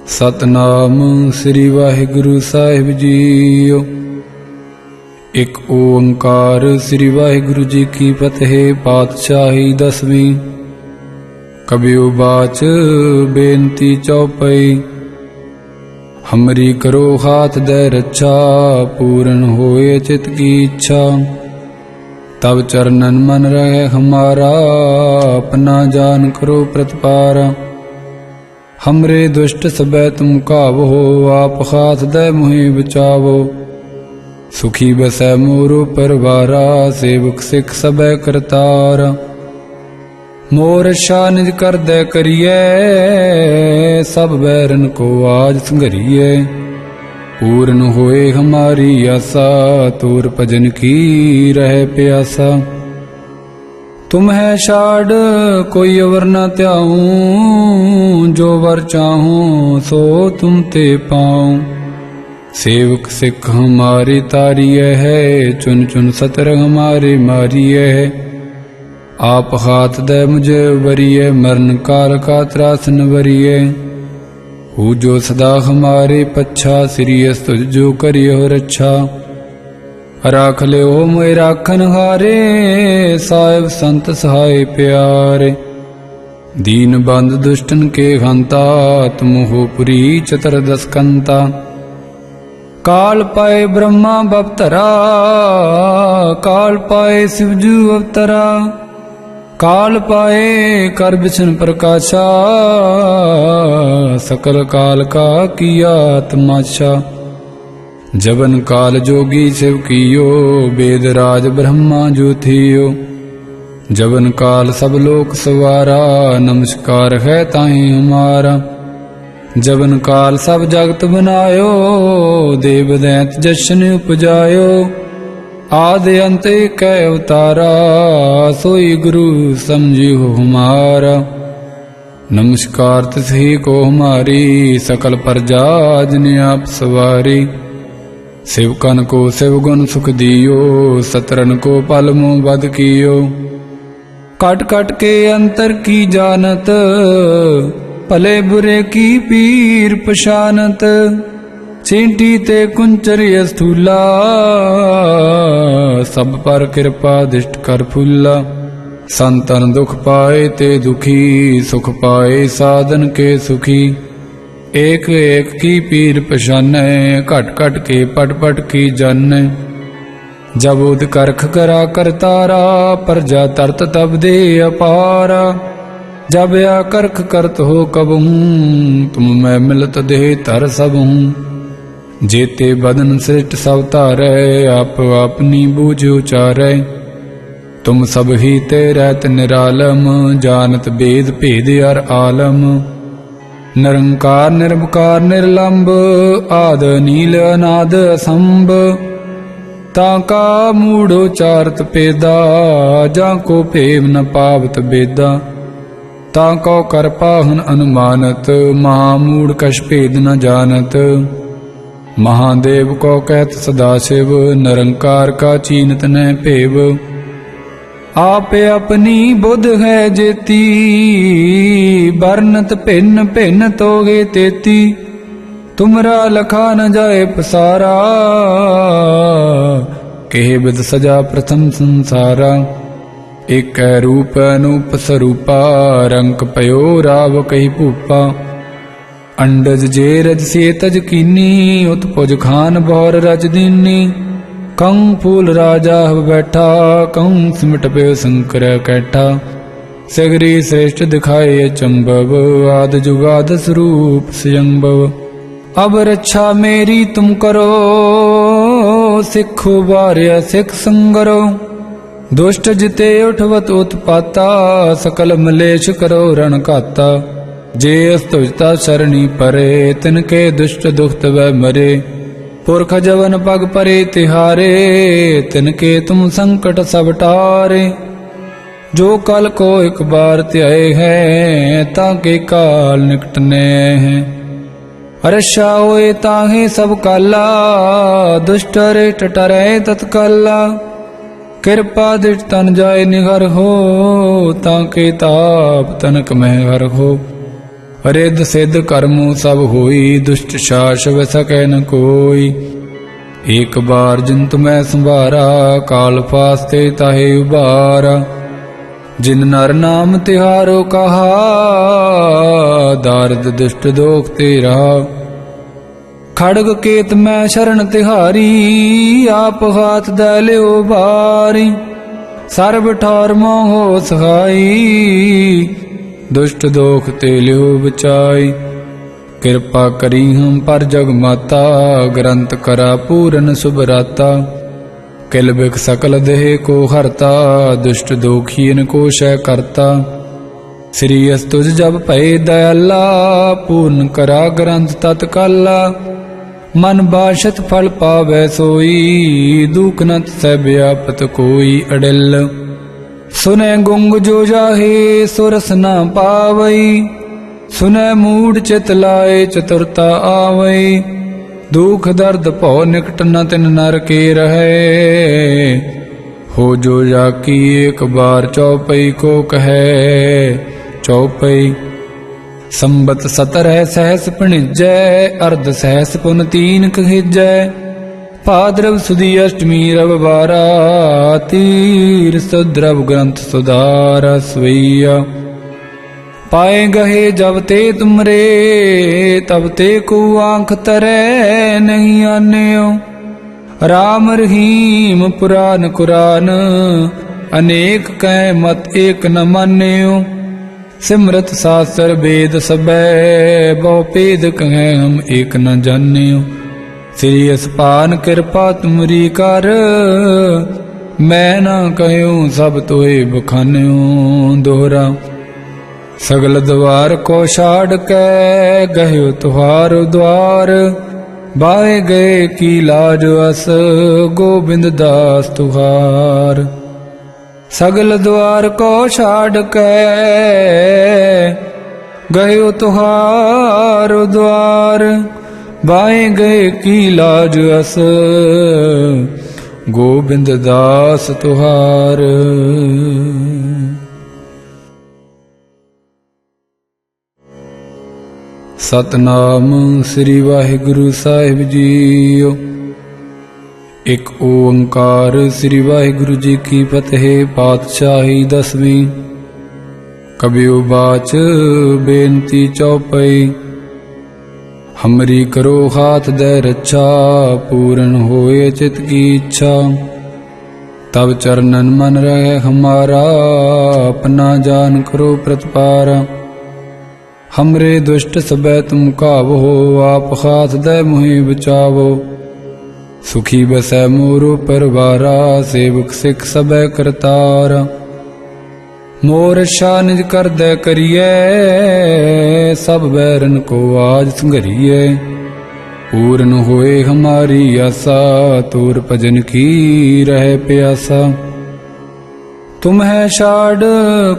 सतनाम श्री वाहिगुरु साहिब जीओ। एक ओंकार श्री वाहिगुरु जी की फतेह। पातशाही दसवीं। कबियो बाच बेनती चौपई। हमरी करो हाथ दे रक्षा, पूर्ण होए चित की इच्छा। तब चरणन मन रहे हमारा, अपना जान करो प्रतिपारा। हमरे दुष्ट सबे तुम कावो, आप हाथ दे मुहि बचावो। सुखी बसै मोरो परवारा, सेवक सिख सबे करतारा। मोर रक्षा निज कर दे करिए, सब बैरन को आज संघरिए। पूर्ण होए हमारी आशा, तोर भजन की रहे प्यासा। तुम है छाड़ कोई अवर न त्याऊं, जो वर चाहूं सो तुम ते पाऊं। सेवक सिख हमारी तारिय है, चुन चुन सतर हमारे मारिय है। आप हाथ दे मुझे वरिय, मरण काल का त्रासन वरिय। हूँ जो सदा हमारे पच्छा, श्रीयस तुझ जो करियो रक्षा। राख ले ओ मोए राखन हारे, साहिब संत सहाय प्यारे। दीन बंद दुष्टन के हंता, तुम हो पुरी चतुर्दश कंता। काल पाए ब्रह्मा बवतरा, काल पाए शिवजू अवतरा। काल पाए कर बिशन प्रकाशा, सकल काल का किया तमाशा। जबन काल जोगी शिव कियो, वेद राज ब्रह्मा ज्योतियो। जबन काल सब लोक सवारा, नमस्कार है ताहि हमारा। जबन काल सब जगत बनायो, देव दैत जशन उपजायो। आदि अंत कै अवतारा, सोई गुरु समझियो हमारा। नमस्कार तिसही को हमारी, सकल प्रजा जिन आप सवारी। शिवकन को शिव गुण सुख दियो, सतरन को पल मुँह बद कियो। कट कट के अंतर की जानत, भले बुरे की पीर पशानत। चींटी ते कुंचर स्थूला, सब पर कृपा दिष्ट कर फूला। संतन दुख पाए ते दुखी, सुख पाए साधन के सुखी। एक एक की पीर पशानै, घट घट के पट पट की जानै। जब उद करख करा करतारा, प्रजा तरत तब दे अपारा। जब या करख करत हो कबहूँ, तुम मैं मिलत दे तर सबहूँ। जेते बदन सृष्ट सब तारै, आप अपनी बूझ उचारै। तुम सब ही ते रहत निरालम, जानत भेद भेद अर आलम। निरंकार निरवकार निर्लंब, आद नील अनाद असंभ। ताका मूढ़ो चारत पेदा, जाको प्रेम न पावत बेदा। ताको कर पाहन अनुमानत, महामूढ़ कछ भेद न जानत। महादेव को कहत सदाशिव, निरंकार का चीनत न भेव। आप अपनी बुध है जेती, बरनत भिन्न भिन्न तोगे तेती। तुमरा लखा न जाए पसारा, कहे बिद सजा प्रथम संसारा। एक रूप अनूप स्वरूपा, रंक पयो राव कही भूपा। अंडज जे रज से तज कीनी, उत्पुज खान बौर रज दीनी। कं फूल राजा बैठा, कं सिमट पे शंकर कैठा। सगरी श्रेष्ठ दिखाए अचंभव, आद जुगाद स्वरूप स्वयंभव। अब रक्षा मेरी तुम करो, सिखो बार्या सिख संगरो। दुष्ट जिते उठवत उत्पाता, सकल मलेश करो रण घाता। जे अस्तुजता शरणी परे, तिनके दुष्ट दुखत वै मरे। पुरख जवन पग परे तिहारे, तिनके तुम संकट सब टारे। जो कल को एक बार त्याए हैं, ताके काल निकटने हैं। रक्षा होए ताहे सब काला, दुष्ट रे टटरे तत्काला। कृपा दृष्ट तन जाय निगर हो, ताके ताप तनक में हर हो। रिद्ध सिद्ध कर्मु सब होई, दुष्ट शास व सकै न कोई। एक बार जिन तुम्हें संभारा, काल फास्ते ताहे उबारा। जिन नर नाम तिहारो कहा, दारद दुष्ट दोख ते रहा। खड़ग केत मैं शरण तिहारी, आप हाथ दे लियो बारी। सर्ब ठौर मोह सहाई, दुष्ट दोख ते लियो बचाई। कृपा करी हम पर जग माता, ग्रंथ करा पूरन सुभराता। किल बिक सकल देह को हरता, दुष्ट दोखीन को शय करता। श्री अस तुझ जब भय दयाला, पूर्ण करा ग्रंथ तत्काला। मन बाशत फल पावै सोई, दुख न सह व्यापत कोई अडिल। सुनै गुंग जो जाहे, सुरस न पावई। सुनै मूढ़ चित लाए, चतुरता आवई। दुख दर्द भौ निकट न तिन नर के रहे। हो जो जाकी एक बार चौपई को कहे, चौपई। संबत 17 सहस पिणिजै, अर्ध सहस पुन 3 कहिजै। भाद्रव सुदी अष्टमी रविवारा, तीर सुद्रव ग्रंथ सुधारा सवैया। पाए गहे जब ते तुमरे, तब ते को आंख तरे नहीं आन्यो। राम रहीम पुराण कुरान, अनेक कै मत एक न मान्यो। सिमरत शास्त्र वेद सबै, बहु भेद कहें हम एक न जान्यो। श्री असपान कृपा तुमरी कर, मैं न कहूँ सब तोए बखान्यो। दोहरा सगल द्वार को छाड़ के, गयो तुहार द्वार। बाए गए की लाज अस, गोविंद दास तुहार। सगल द्वार को छाड़ के, गयो तुहार द्वार। बाए गए की लाज अस, गोविंद दास तुहार। सतनाम श्री वाहिगुरु साहिब जीओ। एक ओंकार श्री वाहिगुरु जी की फतेह। पातशाही 10वीं। कबियो बाच बेनती चौपई। हमरी करो हाथ दे रक्षा, पूर्ण होए चित की इच्छा। तब चरणन मन रहे हमारा, अपना जान करो प्रतिपारा। हमरे दुष्ट सबै तुम कावो, आप हाथ दे मुहि बचावो। सुखी बसै मोरो परवारा, सेवक सिख सबै करतारा। मोर रक्षा निज कर दे करिए, सब बैरन को आज संघरिए। पूर्ण होए हमारी आशा, तोर भजन की रहे प्यासा। तुम्हें छाड़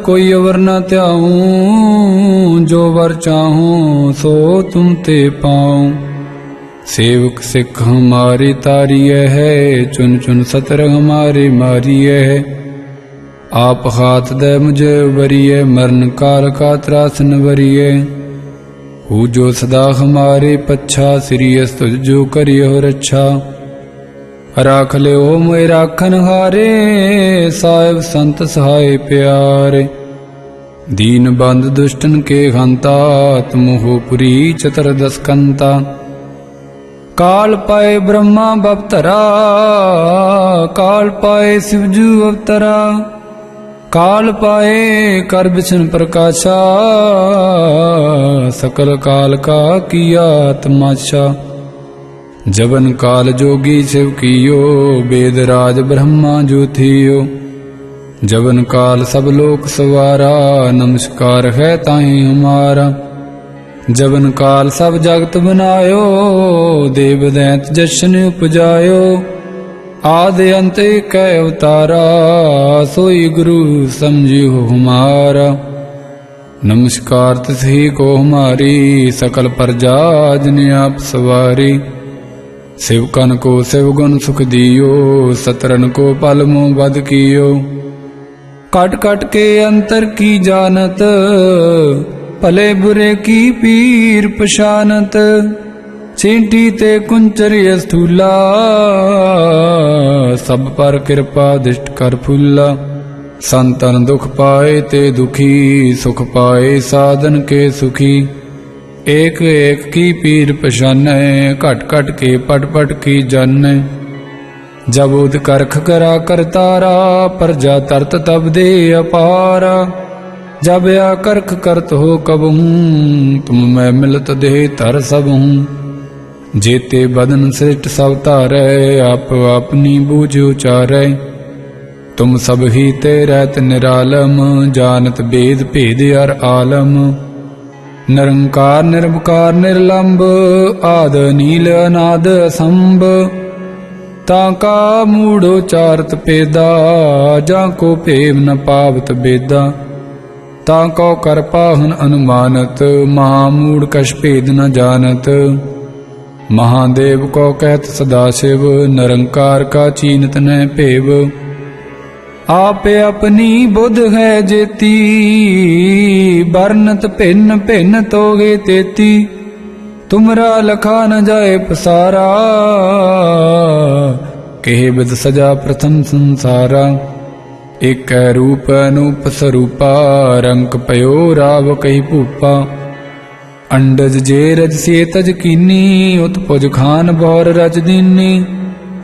कोई अवर न त्याऊं, जो वर चाहूं सो तुम ते पाऊं। सेवक सिख हमारी तारिय है, चुन चुन सतर हमारे मारिय है। आप हाथ दे मुझे उबरिए, मरण काल का त्रासन वरिए। हूँ जो सदा हमारे पच्छा, श्री अस तुझ जो करियो रक्षा। राख ले ओ मोए राखन हारे, साहिब संत सहाय प्यारे। दीन बंद दुष्टन के हंता, तुम हो पुरी चतुर्दश कंता। काल पाए ब्रह्मा बपतरा, काल पाए शिवजू अवतरा। काल पाए कर बिछन प्रकाशा, सकल काल का किया तमाशा। जबन काल जोगी शिव कियो, वेद राज ब्रह्मा जो थियो। जबन काल सब लोक सवारा, नमस्कार है ताहि हमारा। जबन काल सब जगत बनायो, देव दैत जशन उपजायो। आदि अंत कै अवतारा, सोई गुरु समझियो हमारा। नमस्कार तिसही को हमारी, सकल प्रजा जिन आप सवारी। शिवकन को शिवगुण सुख दियो, सतरन को पल मुँह बद कियो। कट कट के अंतर की जानत, भले बुरे की पीर पशानत, छींटी ते कुंचर स्थूला, सब पर कृपा दिष्ट कर फूला। संतन दुख पाए ते दुखी, सुख पाए साधन के सुखी। एक एक की पीर पशानै, घट घट के पट पट की जानै। जब उद करख करा करतारा, प्रजा तरत तब दे अपारा। जब या करख करत हो कबहूँ, तुम मैं मिलत देह तर सबहूँ। जेते बदन सृष्ट सब तारै, आप अपनी बूझ उचारै। तुम सब ही ते रहत निरालम, जानत भेद भेद अर आलम। निरंकार निरवकार निर्लंब, आद नील अनाद असंभ। ताका मूढ़ो चारत पेदा, जाको पेव न पावत बेदा। ताको कर पाहन अनुमानत, महामूढ़ कछ भेद न जानत। महादेव को कहत सदाशिव, निरंकार का चीनत न भेव। आप अपनी बुध है जेती, बरनत भिन्न भिन्न तोगे तेती। तुमरा लखा न जाए पसारा, कहे बिद सजा प्रथम संसारा। एक रूप अनूप स्वरूपा, रंक पयो राव कही भूपा। अंडज जे रज से तज कीनी, उत्पुज खान बौर रज दीनी।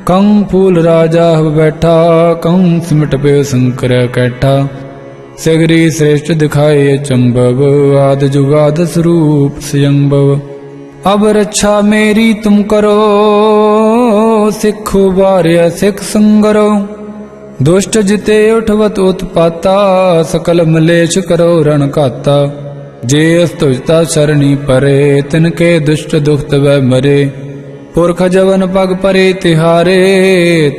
कंग फूल राजा बैठा, कंग सिमट पे शंकर कैठा। सगरी श्रेष्ठ दिखाए चंबव, आद जुगाद स्वरूप स्वयंभव। अब रक्षा मेरी तुम करो, सिखो बार्य सिख संगरो। दुष्ट जिते उठवत उत्पाता, सकल मलेश करो रण घाता। जे अस्तुजता शरणी परे, तिनके दुष्ट दुखत वै मरे। पुरख जवन पग परे तिहारे,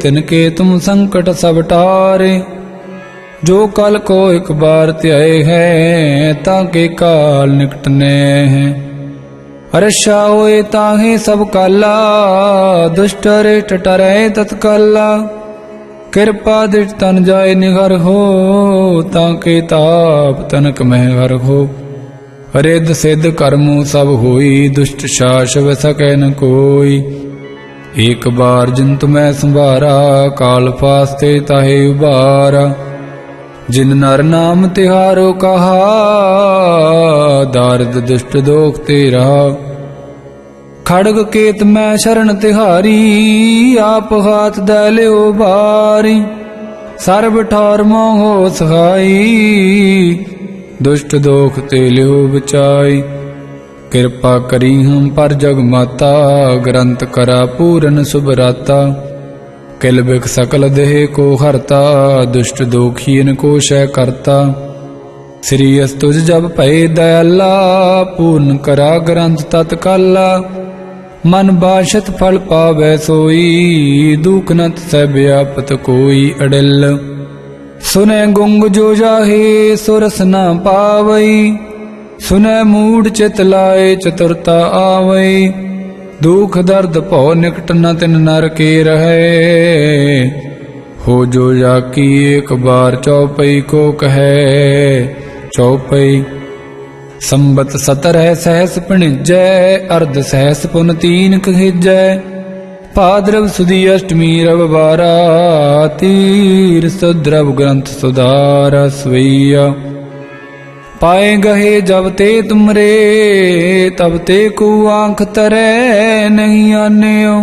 तिनके तुम संकट सब टारे। जो कल को एक बार त्याए हैं, ताके काल निकटने हैं। हर्षा होए ताहे सब काला, दुष्ट रेट टरे तत्काला। कृपा दृढ़ तन जाय निगर हो, ताके ताप तनक मह हर हो। रिद्ध सिद्ध कर्मो सब होई, दुष्ट शास व सकै न कोई। एक बार जिन तुम्हें संभारा, काल फास्ते ताहे उबारा। जिन नर नाम तिहारो कहा, दारिद दुष्ट दोख ते रहा। खड़ग केत मैं शरण तिहारी, आप हाथ दै लियो बारी। सर्ब ठौर मोहो सहाई, दुष्ट दोख ते लियो बचाई। कृपा करी हम पर जग माता, ग्रंथ करा पूरन सुभराता। किल बिख सकल देह को हरता, दुष्ट दोखीन को शय करता। श्री अस्तुज जब भय दयाला, पूर्ण करा ग्रंथ तत्काला। मन बाशत फल पावै सोई, दुख न तसै व्यापत कोई अडिल। सुनै गुंग जो जाहे, सुरस न पावई। सुनै मूढ़ चित लाए, चतुरता आवई। दुख दर्द भौ निकट न तिन नर के रहे। हो जो जाकी एक बार चौपई को कहे, चौपई। संबत 17 सहस पिणिजै, अर्ध सहस पुन 3 कहिजै। भाद्रव सुदी अष्टमी रविवारा, तीर सुद्रव ग्रंथ सुधारा सवैया। पाए गहे जब ते तुमरे, तब ते को आंख तरै नहीं आन्यो।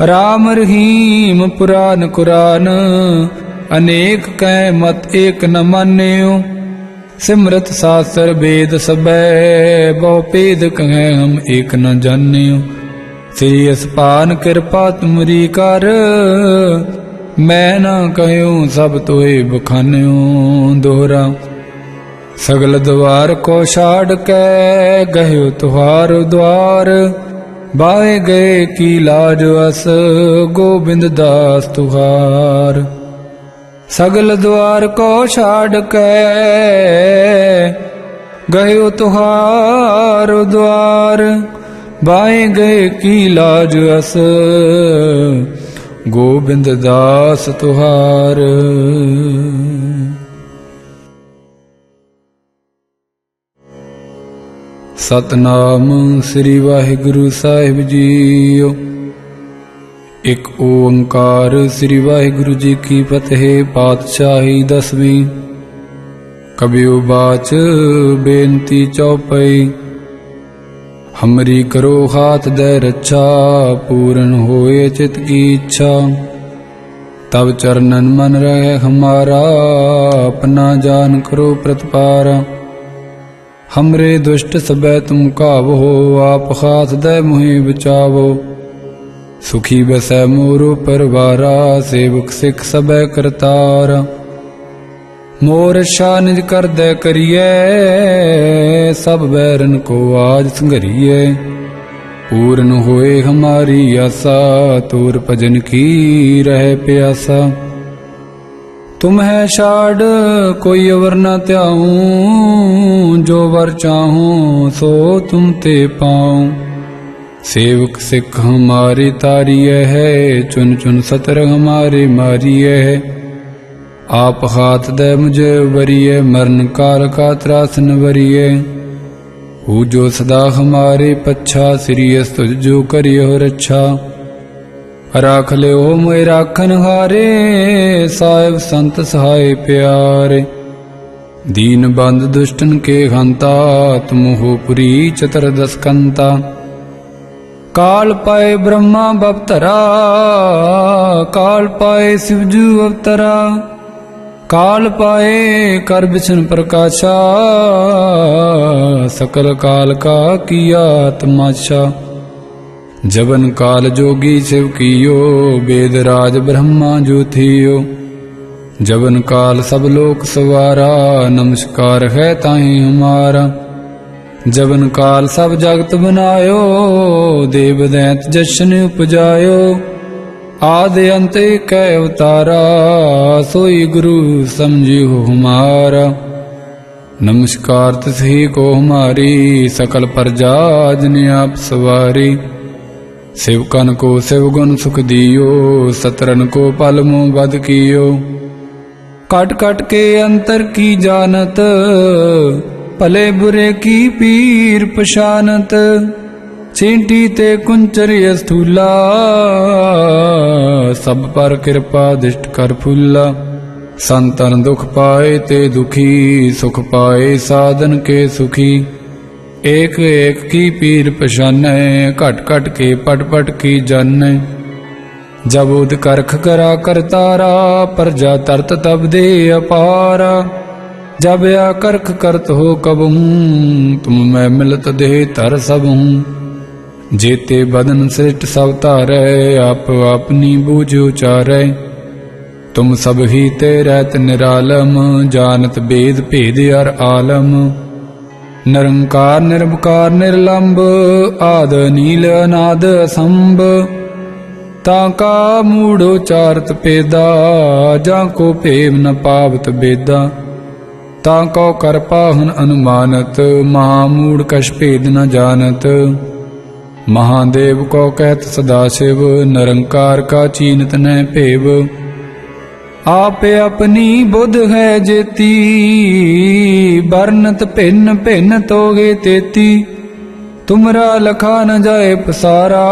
राम रहीम पुराण कुरान, अनेक कै मत एक न मान्यो। सिमरत शास्त्र वेद सबै, बहु भेद कहें हम एक न जान्यो। श्री असपान कृपा तुमरी कर, मैं न कहूँ सब तोए बखान्यो। दोहरा सगल द्वार को छाड़ के, गयो तुहार द्वार। बाहे गए की लाज अस, गोबिंद दास तुहार। सगल द्वार को छाड़ के, गयो तुहार द्वार। बाहे गए की लाज अस, गोबिंद दास तुहार। ਸਤਨਾਮ ਸ੍ਰੀ ਵਾਹਿਗੁਰੂ ਸਾਹਿਬ ਜੀਓ। ਇੱਕ ਓੰਕਾਰ ਸ੍ਰੀ ਵਾਹਿਗੁਰੂ ਜੀ ਕੀ ਫਤਿਹ। ਪਾਤਸ਼ਾਹੀ ਦਸਵੀਂ। ਕਬਿਉ ਬਾਚ ਬੇਨਤੀ ਚੌਪਈ। हमरी करो हाथ दे रक्षा, पूर्ण होए चित की इच्छा। तब चरणन मन रहे हमारा, अपना जान करो प्रतिपारा। हमरे दुष्ट सबै तुम कावो, आप हाथ दे मुहि बचावो। सुखी बसै मोरो परवारा, सेवक सिख सबै करतारा। मोर रक्षा निज कर दे करिए, सब बैरन को आज संघरिए। पूर्ण होए हमारी आशा, तोर भजन की रहे प्यासा। तुम है छाड़ कोई अवर न त्याऊं, जो वर चाहूं सो तुम ते पाऊं। सेवक सिख हमारी तारिय है, चुन चुन सतर हमारे मारिय है। आप हाथ दे मुझे उबरिए, मरण काल का त्रासन वरिए। हूँ जो सदा हमारे पच्छा, श्रीयस तुझ जो करियो रक्षा। राख ले हो मोए राखन हारे, साहिब संत सहाय प्यारे। दीन बंद दुष्टन के हंता, तुम हो पुरी चतुर्दश कंता। काल पाए ब्रह्मा बपतरा, काल पाए शिवजू अवतरा। काल पाए कर बिछन प्रकाशा, सकल काल का किया तमाशा। जबन काल जोगी शिव कियो, वेद राज ब्रह्मा जो थियो। जबन काल सब लोक सवारा, नमस्कार है ताहि हमारा। जबन काल सब जगत बनायो, देव दैत जशन उपजायो। आदि अंत कै अवतारा, सोई गुरु समझियो हमारा। नमस्कार तिसही को हमारी, सकल प्रजा जिन आप सवारी। शिवकन को शिव गुण सुख दियो, सतरन को पल मुँह बद कियो। कट कट के अंतर की जानत, भले बुरे की पीर पशानत। चींटी ते कुंचर स्थूला, सब पर कृपा दृष्ट कर फूला। संतन दुख पाए ते दुखी, सुख पाए साधन के सुखी। एक एक की पीर पशानै, घट घट के पट पट की जानै। जब उद करख करा करतारा, प्रजा तरत तब दे अपारा। जब या करख करत हो कबहूँ, तुम मैं मिलत दे तर सबहूँ। जेते बदन सृष्ट सब तारै, आप अपनी बूझ उचारै। तुम सब ही ते रहत निरालम, जानत भेद भेद अर आलम। निरंकार निरंकार निर्लंब, आद नील अनाद असंभ। ताका मूढ़ो चारत पेदा, जाको प्रेम न पावत बेदा। ताको कर पाहन अनुमानत, महामूढ़ कछ भेद न जानत। महादेव को कहत सदाशिव, निरंकार का चीनत न भेव। आप अपनी बुध है जेती, बरनत भिन्न भिन्न तोगे तेती। तुमरा लखा न जाए पसारा,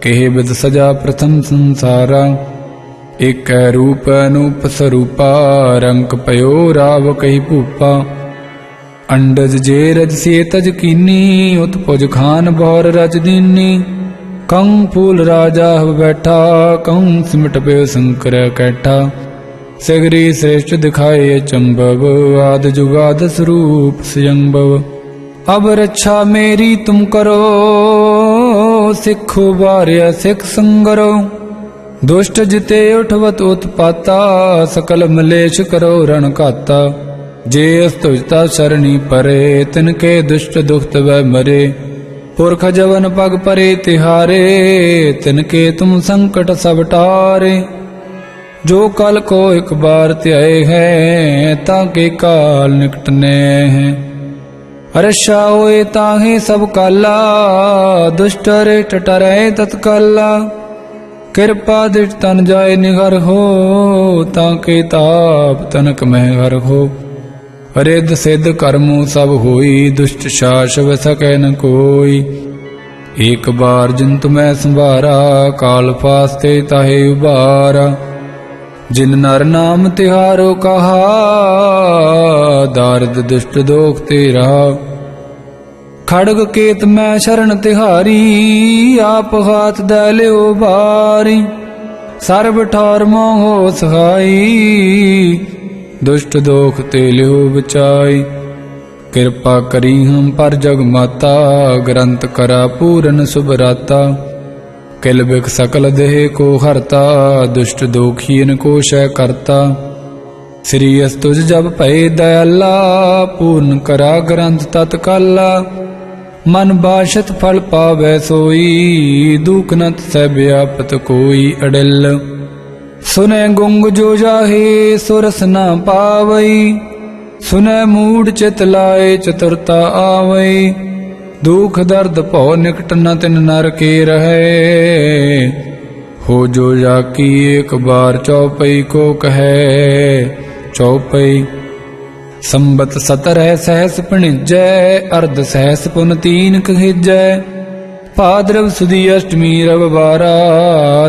कहे बिद सजा प्रथम संसारा। एक रूप अनूप स्वरूपा, रंक पयो राव कही भूपा। अंडज जे रज से तज कीनी, उत्पुज खान बौर रज दीनी। कंग फूल राजा बैठा, कंग सिमट पे शंकर कैठा। सगरी श्रेष्ठ दिखाए चंबव, आद जुगाद स्वरूप स्वयंभव। अब रक्षा मेरी तुम करो, सिखो बार्य सिख संगरो। दुष्ट जिते उठवत उत्पाता, सकल मलेश करो रण घाता। जे अस्तुजता शरणी परे, तिनके दुष्ट दुखत वै मरे। पुरख जवन पग परे तिहारे, तिनके तुम संकट सब टारे। जो कल को एक बार त्याए हैं, ताके काल निकटने हैं। रक्षा होए ताहे सब काला, दुष्ट रे टटरे तत्काला। कृपा दृष्ट तन जाय निगर हो, ताके ताप तनक में घर हो। रिद्ध सिद्ध कर्मों सब होई, दुष्ट शासव सकै न कोई। एक बार जिन तुम्हें संभारा, काल फास्ते ताहे उबारा। जिन नर नाम तिहारो कहा, दारिद दुष्ट दोख ते रहा। खड़ग केत मैं शरण तिहारी, आप हाथ दे लियो बारी। सर्व ठौर मोहो सहाई, दुष्ट दोख ते लियो बचाई। कृपा करी हम पर जग माता, ग्रंथ करा पूरन सुभराता। किल बिख सकल देह को हरता, दुष्ट दोखीन को शय करता। श्री अस तुझ जब भय दयाला, पूर्ण करा ग्रंथ तत्काला। मन बाशत फल पावै सोई, दुख नत सह व्यापत कोई अडिल। सुनै गुंग जो जाहे, सुरस न पावई। सुनै मूढ़ चित लाए, चतुरता आवई। दुख दर्द भौ निकट न तिन नर के रहे। हो जो जाकी एक बार चौपई को कहे, चौपई। संबत 17 सहस पणिजै, अर्ध सहस पुन 3 कहिजै। भाद्रव सुदी अष्टमी रविवारा,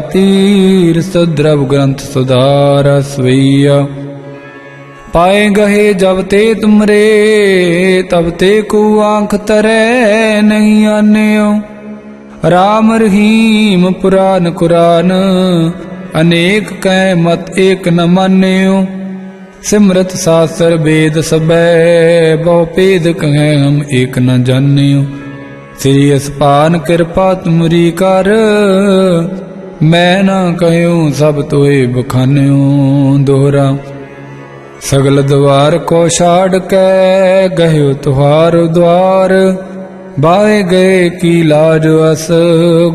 तीर सुद्रव ग्रंथ सुधारा सवैया। पाए गहे जब ते तुमरे, तब ते को आंख तरे नहीं आन्यो। राम रहीम पुराण कुरान, अनेक कै मत एक न मान्यो। सिमरत शास्त्र वेद सबै, बहु भेद कहे हम एक न जान्यो। श्री असपान कृपा तुमरी कर, मैं न कहूँ सब तोए बखान्यो। दोहरा सगल द्वार को छाड़ के, गयो तुहार द्वार। बाए गए की लाज अस,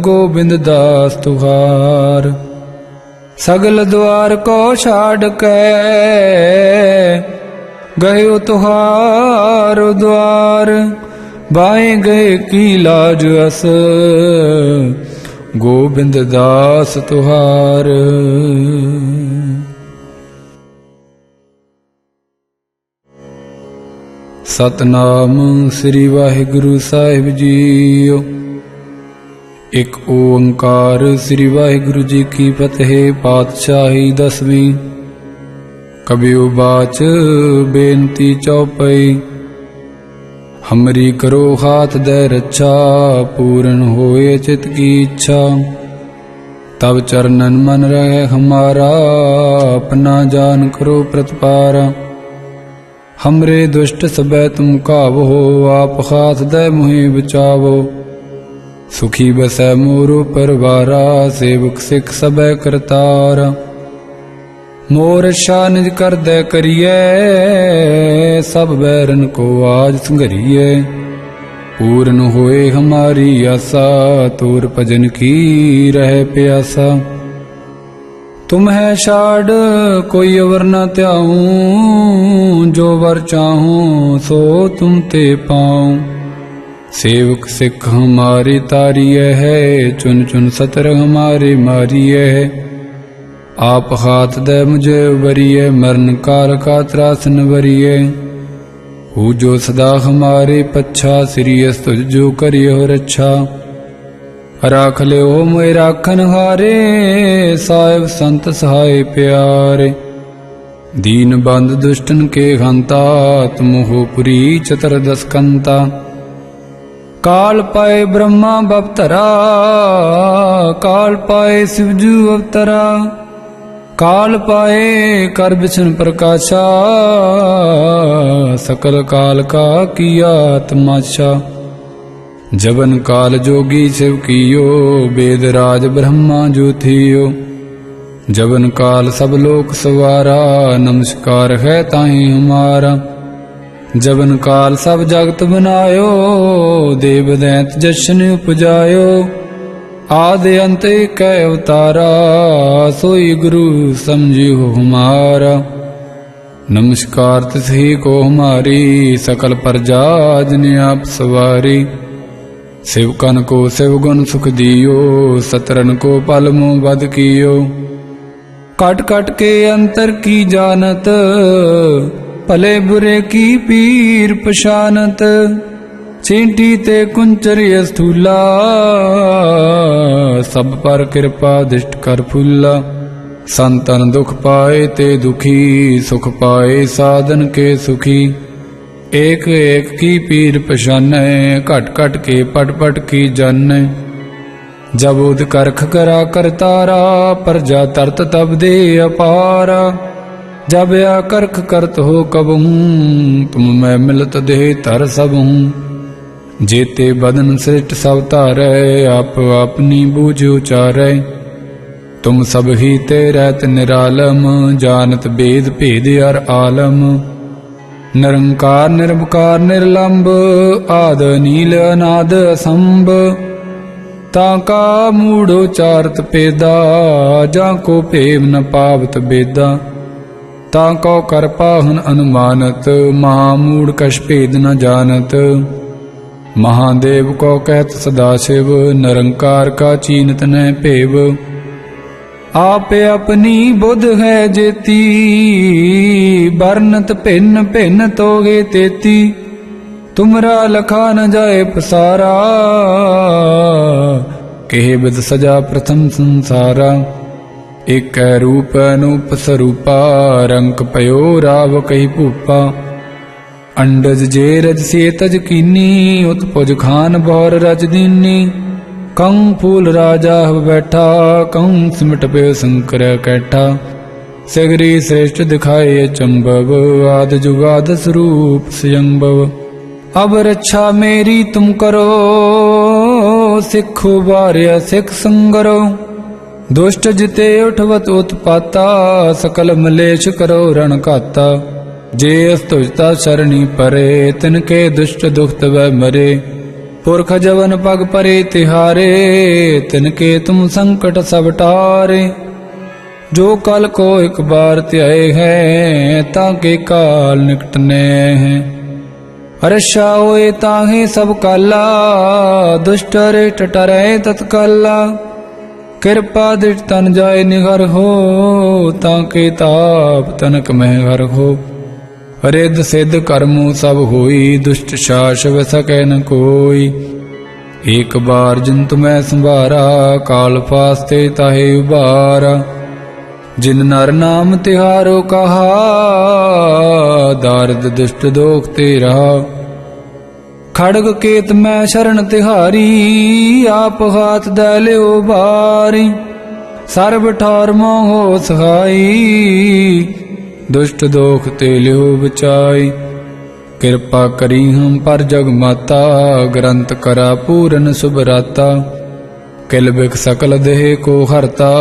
गोबिंद दास तुहार। सगल द्वार को छाड़ के, गयो तुहार द्वार। बाए गए की लाज अस, गोबिंद दास तुहार। सतनाम श्री वाहिगुरु साहिब जीओ। एक ओंकार श्री वाहिगुरु जी की फतेह। पातशाही 10वीं। कबियो बाच बेनती चौपई। हमरी करो हाथ दे रक्षा, पूर्ण होए चित की इच्छा। तब चरणन मन रहे हमारा, अपना जान करो प्रतिपारा। हमरे दुष्ट सबै तुम कावो, आप हाथ दे मुहि बचावो। सुखी बसै मोरो परवारा, सेवक सिख सबै करतारा। मोर रक्षा निज कर दे करिए, सब बैरन को आज संघरिए। पूर्ण होए हमारी आशा, तोर भजन की रहे प्यासा। तुम है छाड़ कोई अवर न त्याऊं, जो वर चाहूं सो तुम ते पाऊं। सेवक सिख हमारी तारिय है, चुन चुन सतर हमारे मारिय है। आप हाथ दे मुझे उबरिए, मरण काल का त्रासन वरिए। हूँ जो सदा हमारे पच्छा, श्री अस तुझ जो करियो रक्षा। राख ले ओ मोए राखन हारे, साहिब संत सहाय प्यारे। दीन बंद दुष्टन के हंता, तुम हो पुरी चतुर्दश कंता। काल पाए ब्रह्मा बपतरा, काल पाए शिवजू अवतरा। काल पाए कर विष्णु प्रकाशा, सकल काल का किया तमाशा। जबन काल जोगी शिव कियो, वेद राज ब्रह्मा जो थियो। जबन काल सब लोक सवारा, नमस्कार है ताहि हमारा। जबन काल सब जगत बनायो, देव दैत जशन उपजायो। आदि अंत कै अवतारा, सोई गुरु समझियो हमारा। नमस्कार तिसही को हमारी, सकल प्रजा जिन आप सवारी। शिवकन को शिवगुण सुख दियो, सतरन को पल मुँह बद कियो। कट कट के अंतर की जानत, भले बुरे की पीर पशानत, चींटी ते कुंचर स्थूला, सब पर कृपा दृष्ट कर फूला। संतन दुख पाए ते दुखी, सुख पाए साधन के सुखी। एक एक की पीर पशानै, घट घट के पट पट की जानै। जब उद करख करा करतारा, प्रजा तरत तब दे अपारा। जब या करख करत हो कबहूँ, तुम मैं मिलत देह तर सबहूँ। जेते बदन सृष्ट सब तारै, आप अपनी बूझ उचारै। तुम सब ही ते रहत निरालम, जानत बेद भेद अर आलम। निरंकार निरवकार निर्लंब, आद नील अनाद असंभ। ताका मूढ़ोचारत पेदा, जाको प्रेम न पावत बेदा। ताको कर पाहन अनुमानत, महामूढ़ कछ भेद न जानत। महादेव को कहत सदाशिव, निरंकार का चीनत न पेव। आप अपनी बुध है जेती, बरनत भिन्न भिन्न तोगे तेती। तुमरा लखा न जाए पसारा, कहे बिद सजा प्रथम संसारा। एक रूप अनूप स्वरूपा, रंक पयो राव कही भूपा। अंडज जे रज से तज कीनी, उत्पुज खान बौर रज दीनी। कं फूल राजा बैठा, कं सिमट पे शंकर कैठा। सगरी श्रेष्ठ दिखाए चंबव, आद जुगाद स्वरूप स्वयंभव। अब रक्षा मेरी तुम करो, सिखो बार्य सिख संगरो। दुष्ट जिते उठवत उत्पाता, सकल मलेश करो रण घाता। जे अस्तुजता शरणी परे, तिनके दुष्ट दुखत वह मरे। पुरख जवन पग परे तिहारे, तिनके तुम संकट सब टारे। जो कल को एक बार त्याए हैं, ताके काल निकटने हैं। हर्षा होए ताहे सब काला, दुष्ट रिष्ट टरे तत्काला। कृपा दृष्ट तन जाय निगर हो, ताके ताप तनक में घर हो। रिद्ध सिद्ध कर्मो सब होई, दुष्ट शास व सकै न कोई। एक बार जिंतु मैं संभारा, काल फास्ते ताहे उबारा। जिन नर नाम तिहारो कहा, दारद दुष्ट दोख ते रहा। खड़ग केत मैं शरण तिहारी, आप हाथ दे लियो बारी। सर्व ठौर मोहो सहाई, दुष्ट दोख ते लियो बचाई। कृपा करी हम पर जग माता, ग्रंथ करा पूरन सुभराता। किल बिख सकल देह को हरता,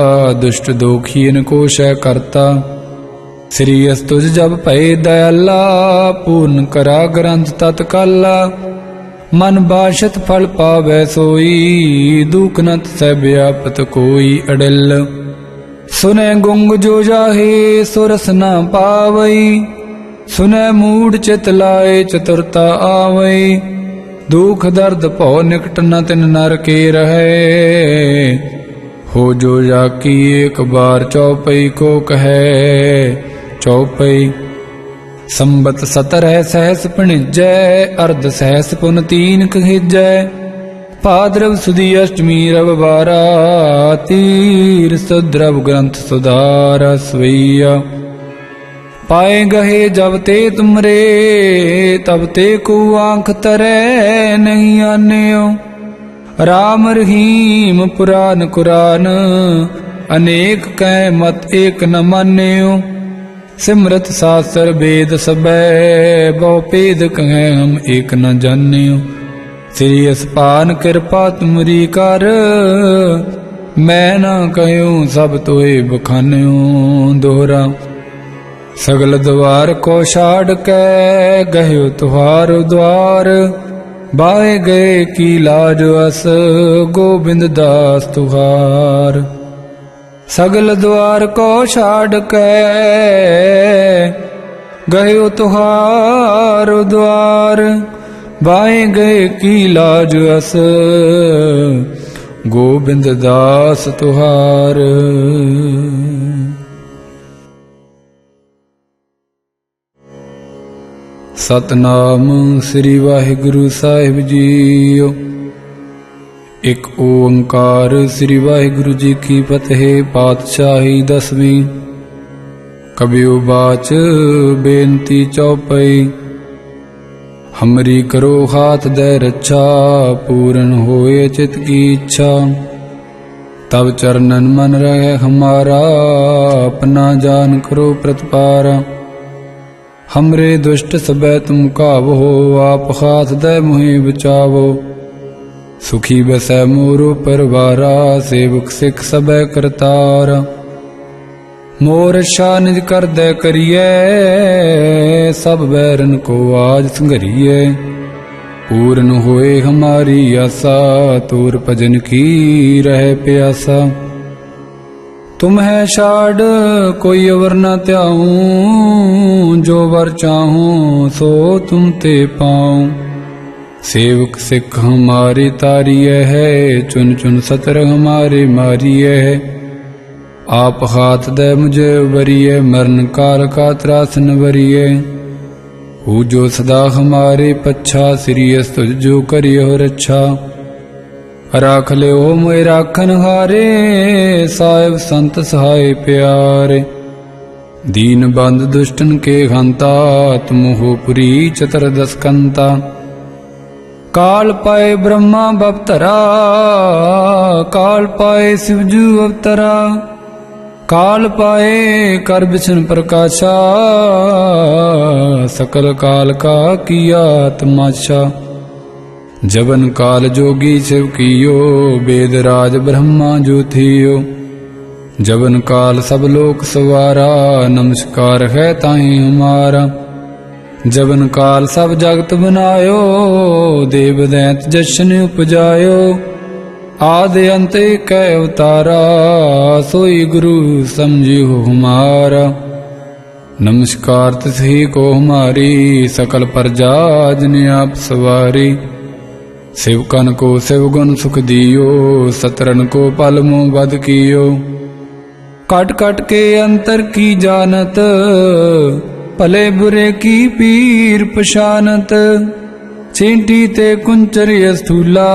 दुष्ट दोखीन को शय करता। श्री अस्तुज जब भय दयाला, पूर्ण करा ग्रंथ तत्काला। मन बाशत फल पावै सोई, दुख नत सै व्यापत कोई अडिल। सुनै गुंग जो जाहे, सुरस न पावई। सुनै मूढ़ चित लाए, चतुरता आवई। दुख दर्द भौ निकट न तिन नर के रहे। हो जो जाकी एक बार चौपई को कहे चौपई। संबत 17 सहस पिणिजै, अर्ध सहस पुन 3 कहिजै। भाद्रव सुदी अष्टमी रविवारा, तीर सुद्रव ग्रंथ सुधारा सवैया। पाए गहे जब ते तुमरे, तब ते को आंख तरे नहीं आन्यो। राम रहीम पुराण कुरान, अनेक कै मत एक न मान्यो। सिमरत शास्त्र वेद सबै, बहु भेद कहें हम एक न जान्यो। श्री असपान कृपा तुमरी कर, मैं न कहूँ सब तोए बखान्यो। दोहरा सगल द्वार को छाड़ के, गयो तुहार द्वार। बाहे गए की लाज अस, गोबिंद दास तुहार। सगल द्वार को छाड़ के, गयो तुहार द्वार। बाएं गए की लाज अस, गोबिंद दास तुहार। ਸਤਨਾਮ ਸ੍ਰੀ ਵਾਹਿਗੁਰੂ ਸਾਹਿਬ ਜੀਓ। ਇੱਕ ਓੰਕਾਰ ਸ੍ਰੀ ਵਾਹਿਗੁਰੂ ਜੀ ਕੀ ਫਤਿਹ। ਪਾਤਸ਼ਾਹੀ ਦਸਵੀਂ। ਕਬਿਓ ਬਾਚ ਬੇਨਤੀ ਚੌਪਈ। हमरी करो हाथ दे रक्षा, पूर्ण होए चित की इच्छा। तब चरणन मन रहे हमारा, अपना जान करो प्रतिपारा। हमरे दुष्ट सबे तुम कावो, आप हाथ दे मुहि बचावो। सुखी बसै मोरो परवारा, सेवक सिख सबे करतारा। मोर रक्षा निज कर दे करिए, सब बैरन को आज संघरिए। पूर्ण होए हमारी आशा, तोर भजन की रहे प्यासा। तुम है छाड़ कोई अवर न त्याऊं, जो वर चाहूं सो तुम ते पाऊं। सेवक सिख हमारी तारिय है, चुन चुन सतर हमारे मारिय है। आप हाथ दे मुझे वरिये, मरण काल का त्रासन वरिये। हु जो सदा हमारे पच्छा, सिरियस तुझ जो करियो रक्षा। राख ले ओ मोए राखन हारे, साहिब संत सहाय प्यारे। दीन बंद दुष्टन के हंता, तुम हो पुरी चतुर्दश कंता। काल पाए ब्रह्मा बपतरा, काल पाए शिवजू अवतरा। काल पाए कर बिछन प्रकाशा, सकल काल का किया तमाशा। जबन काल जोगी शिव कियो, वेद राज ब्रह्मा जो थियो। जबन काल सब लोक सवारा, नमस्कार है ताहि हमारा। जबन काल सब जगत बनायो, देव दैत जशन उपजायो। आदि अंत कै अवतारा, सोई गुरु समझियो हमारा। नमस्कार तिसही को हमारी, सकल प्रजा जिन आप सवारी। शिवकन को शिवगुण सुख दियो, सतरन को पल मुँह बद कियो। कट कट के अंतर की जानत, भले बुरे की पीर पशानत। चींटी ते कुंचर स्थूला,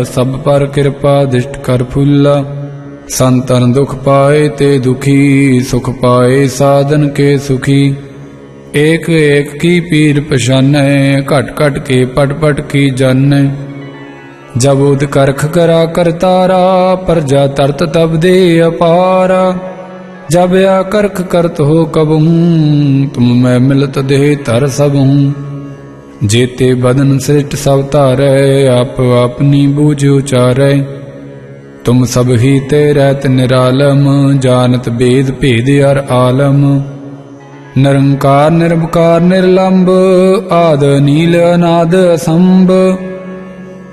सब पर कृपा दृष्ट कर फूला। संतन दुख पाए ते दुखी, सुख पाए साधन के सुखी। एक एक की पीर पशानै, घट घट के पट पट की जानै। जब उद करख करा करतारा, प्रजा तरत तब दे अपारा। जब या करख करत हो कबहूँ, तुम मैं मिलत दे तर सबहूँ। जेते बदन सृष्ट सब तारै, आप अपनी बूझ उचारै। तुम सब ही ते रहत निरालम, जानत बेद भेद अर आलम। निरंकार निरवकार निर्लंब, आद नील अनाद असंभ।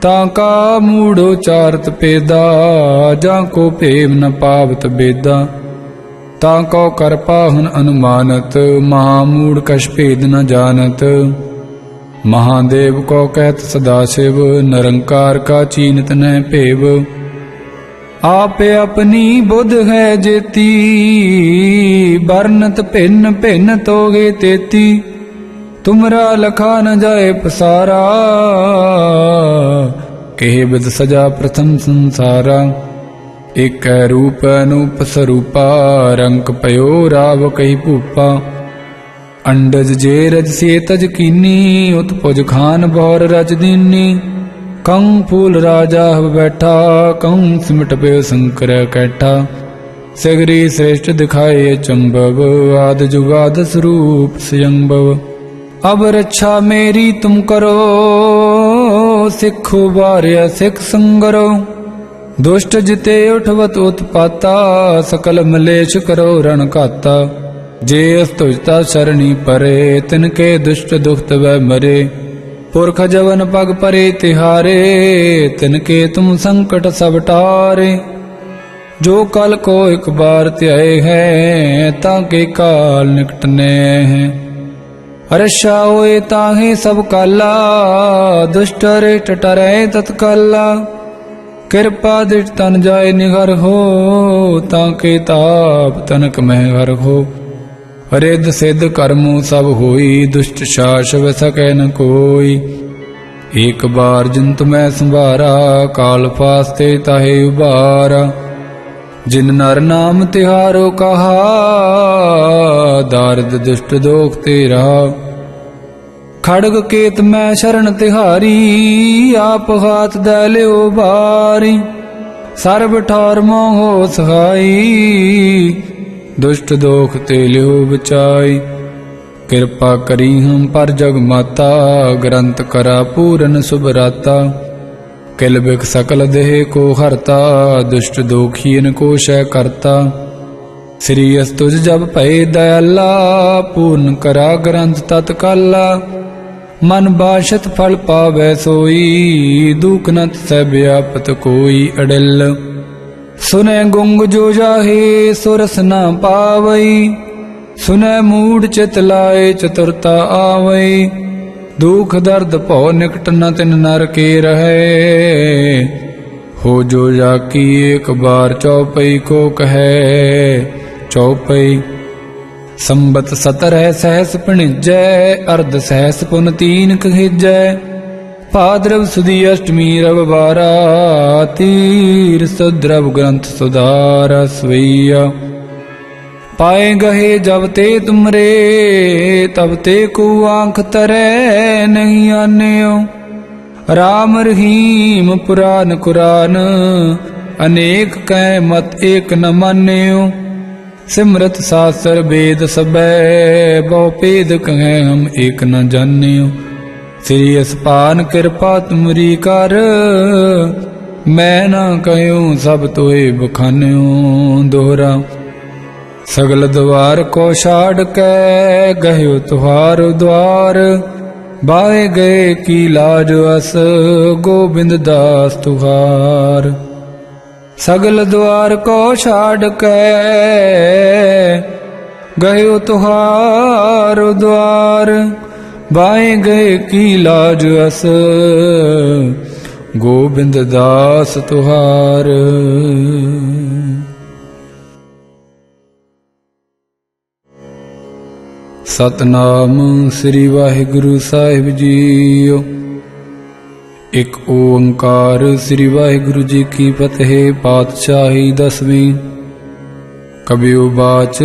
ताका मूढ़ उचारत पेदा, जाको पेव न पावत बेदा। ताको कर पाहुन अनुमानत, महामूढ़ कछ भेद न जानत। महादेव को कहत सदाशिव, निरंकार का चीनत न भेव। आप अपनी बुध है जेती, बरनत भिन्न भिन्न तोगे तेती। तुमरा लखा न जाए पसारा, कहे बिद सजा प्रथम संसारा। एक रूप अनूप स्वरूपा, रंक पयो राव कही भूपा। अंडज जे रज से तज कीनी, उत्पुज खान बौर रज दीनी। कं फूल राजा बैठा, कं सिमट पे शंकर कैठा। सगरी श्रेष्ठ दिखाए चंबव, आद जुगाद स्वरूप स्वयंभव। अब रक्षा मेरी तुम करो, सिखो बार्य सिख संगरो। दुष्ट जिते उठवत उत्पाता, सकल मलेश करो रण घाता। जे अस्तुजता शरणी परे, तिनके दुष्ट दुख वह मरे। पुरख जवन पग परे तिहारे, तिनके तुम संकट सब टारे। जो कल को एक बार त्याए हैं, ताके काल निकटने हैं। रक्षा होए ताहे सब काला, दुष्ट रे टटरे तत्काला। कृपा दृष्ट तन जाय निगर हो, ताके ताप तनक में हर हो। रिद्ध सिद्ध कर्मों सब होई, दुष्ट शासव सकै न कोई। एक बार जिन तुम्हें संभारा, काल फास्ते ताहे उबारा। जिन नर नाम तिहारो कहा, दारिद दुष्ट दोख ते रहा। खड़ग केत मैं शरण तिहारी, आप हाथ दे लियो बारी। सर्ब ठौर मोहो सहाई, दुष्ट दोख ते लियो बचाई। कृपा करी हम पर जग माता, ग्रंथ करा पूरन सुभराता। किल बिक सकल देह को हरता, दुष्ट दोखियन को शय करता। श्री अस्तुज जब भय दयाला, पूर्ण करा ग्रंथ तत्काला। मन बाशत फल पावै सोई, दुख नत सै व्यापत कोई अडिल। सुनै गुंग जो जाहे, सुरस न पावई। सुनै मूढ़ चित लाए, चतुरता आवई। दुख दर्द भौ निकट न तिन नर के रहे। हो जो जाकी एक बार, चौपई को कहे चौपई। संबत 17 सहस पिणिजै, अर्ध सहस पुन 3 कहिजै। भाद्रव सुदी अष्टमी रविवारा, तीर सुद्रव ग्रंथ सुधारा सवैया। पाए गहे जब ते तुमरे, तब ते को आंख तरै नहीं आन्यो। राम रहीम पुराण कुरान, अनेक कै मत एक न मान्यो। सिमरत शास्त्र वेद सबै, बहु भेद कहें हम एक न जान्यो। श्री असपान कृपा तुमरी कर, मैं न कहूँ सब तोए बखान्यो। दोहरा सगल द्वार को छाड़ कै, गयो तुहार द्वार। बाए गए की लाज अस, गोबिंद दास तुहार। सगल द्वार को छाड़ कै, गयो तुहार द्वार। बाए गए की लाज अस, गोबिंद दास तुहार। सतनाम श्री वाहिगुरु साहिब जीओ। एक ओंकार श्री वाहिगुरु जी की फतेह। पातशाही 10वीं। कबियो बाच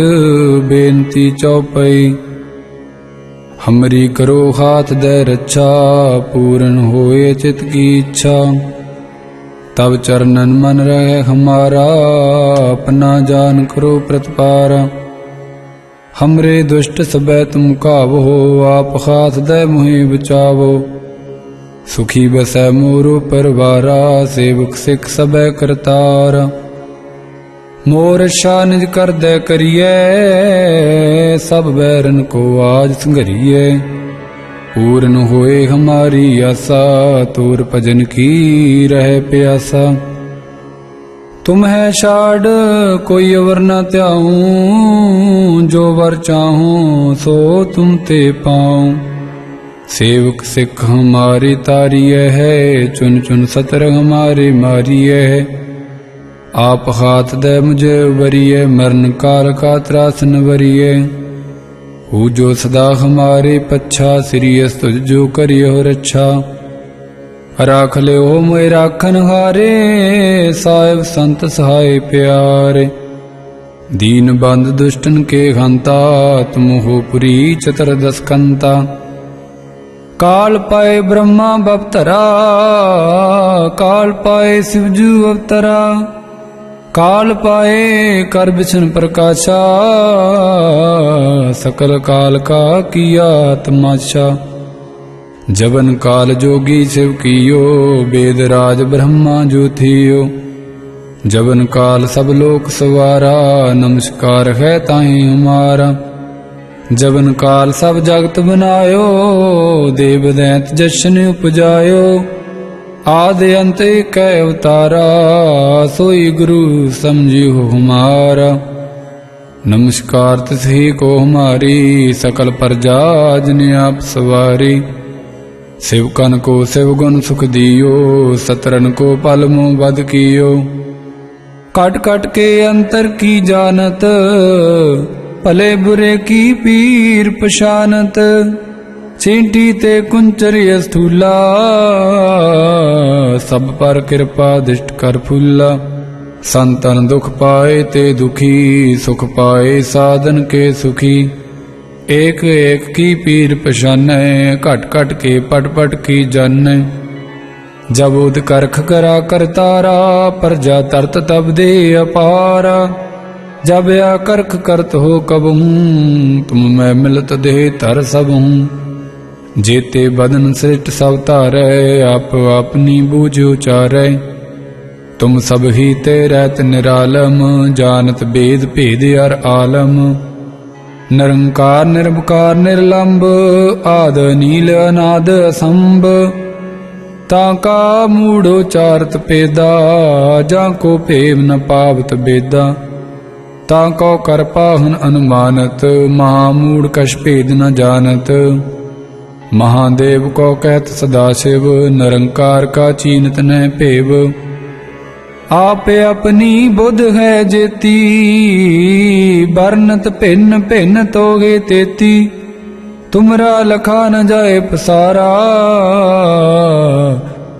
बेनती चौपई। हमरी करो हाथ दे रक्षा, पूर्ण होए चित की इच्छा। तब चरणन मन रहे हमारा, अपना जान करो प्रतिपारा। हमरे दुष्ट सबै तुम कावो, आप हाथ दे मुहि बचावो। सुखी बसै मोरो परवारा, सेवक सिख सबै करतारा। मोर रक्षा निज कर दे करिए, सब बैरन को आज संघरिए। पूर्ण होए हमारी आशा, तोर भजन की रहे प्यासा। तुम्हें छाड़ कोई अवर न त्याऊं, जो वर चाहूं सो तुम ते पाऊं। सेवक सिख हमारी तारिय है, चुन चुन सतर हमारे मारिय है। आप हाथ दे मुझे उबरिए, मरण काल का त्रासन वरिए। हु जो सदा हमारे पच्छा, श्री अस्तुज जो करियो रक्षा। राख ले हो मोए राखन हारे, साहिब संत सहाय प्यारे। दीन बंद दुष्टन के हंता, तुम हो पुरी चतुर्दश कंता। काल पाए ब्रह्मा बवतरा, काल पाए शिवजू अवतरा। काल पाए कर बिछन प्रकाशा, सकल काल का किया तमाशा। जबन काल जोगी शिव कियो, वेद राज ब्रह्मा ज्योतियो। जबन काल सब लोक सवारा, नमस्कार है ताहि हमारा। जबन काल सब जगत बनायो, देव दैत जशन उपजायो। आदि अंत कै अवतारा, सोई गुरु समझियो हमारा। नमस्कार तिसही को हमारी, सकल प्रजा जिन आप सवारी। शिवकन को शिव गुण सुख दियो, सतरन को पल मुँह बद कियो। कट कट के अंतर की जानत, भले बुरे की पीर पशानत, चींटी ते कुंचर स्थूला, सब पर कृपा दृष्ट कर फूला। संतन दुख पाए ते दुखी, सुख पाए साधन के सुखी। एक एक की पीर पशानै, घट घट के पट पट की जानै। जब उद करख करा करतारा, प्रजा तरत तब दे अपारा। जब या करख करत हो कबहूँ, तुम मैं मिलत दे तर सबहूँ। जेते बदन सृष्ट सब तारै, आप अपनी बूझ उचारै। तुम सब ही ते रहत निरालम, जानत भेद भेद अर आलम। निरंकार निर्विकार निर्लंब, आद नील अनाद असंभ। ताका मूढ़ोचारत पेदा, जाको भेव न पावत बेदा। ताको कर पाहन अनुमानत, महामूढ़ कछ भेद न जानत। महादेव को कहत सदाशिव, निरंकार का चीनत न भेव। आप अपनी बुध है जेती, बरनत भिन्न भिन्न तोगे तेती। तुमरा लखा न जाए पसारा,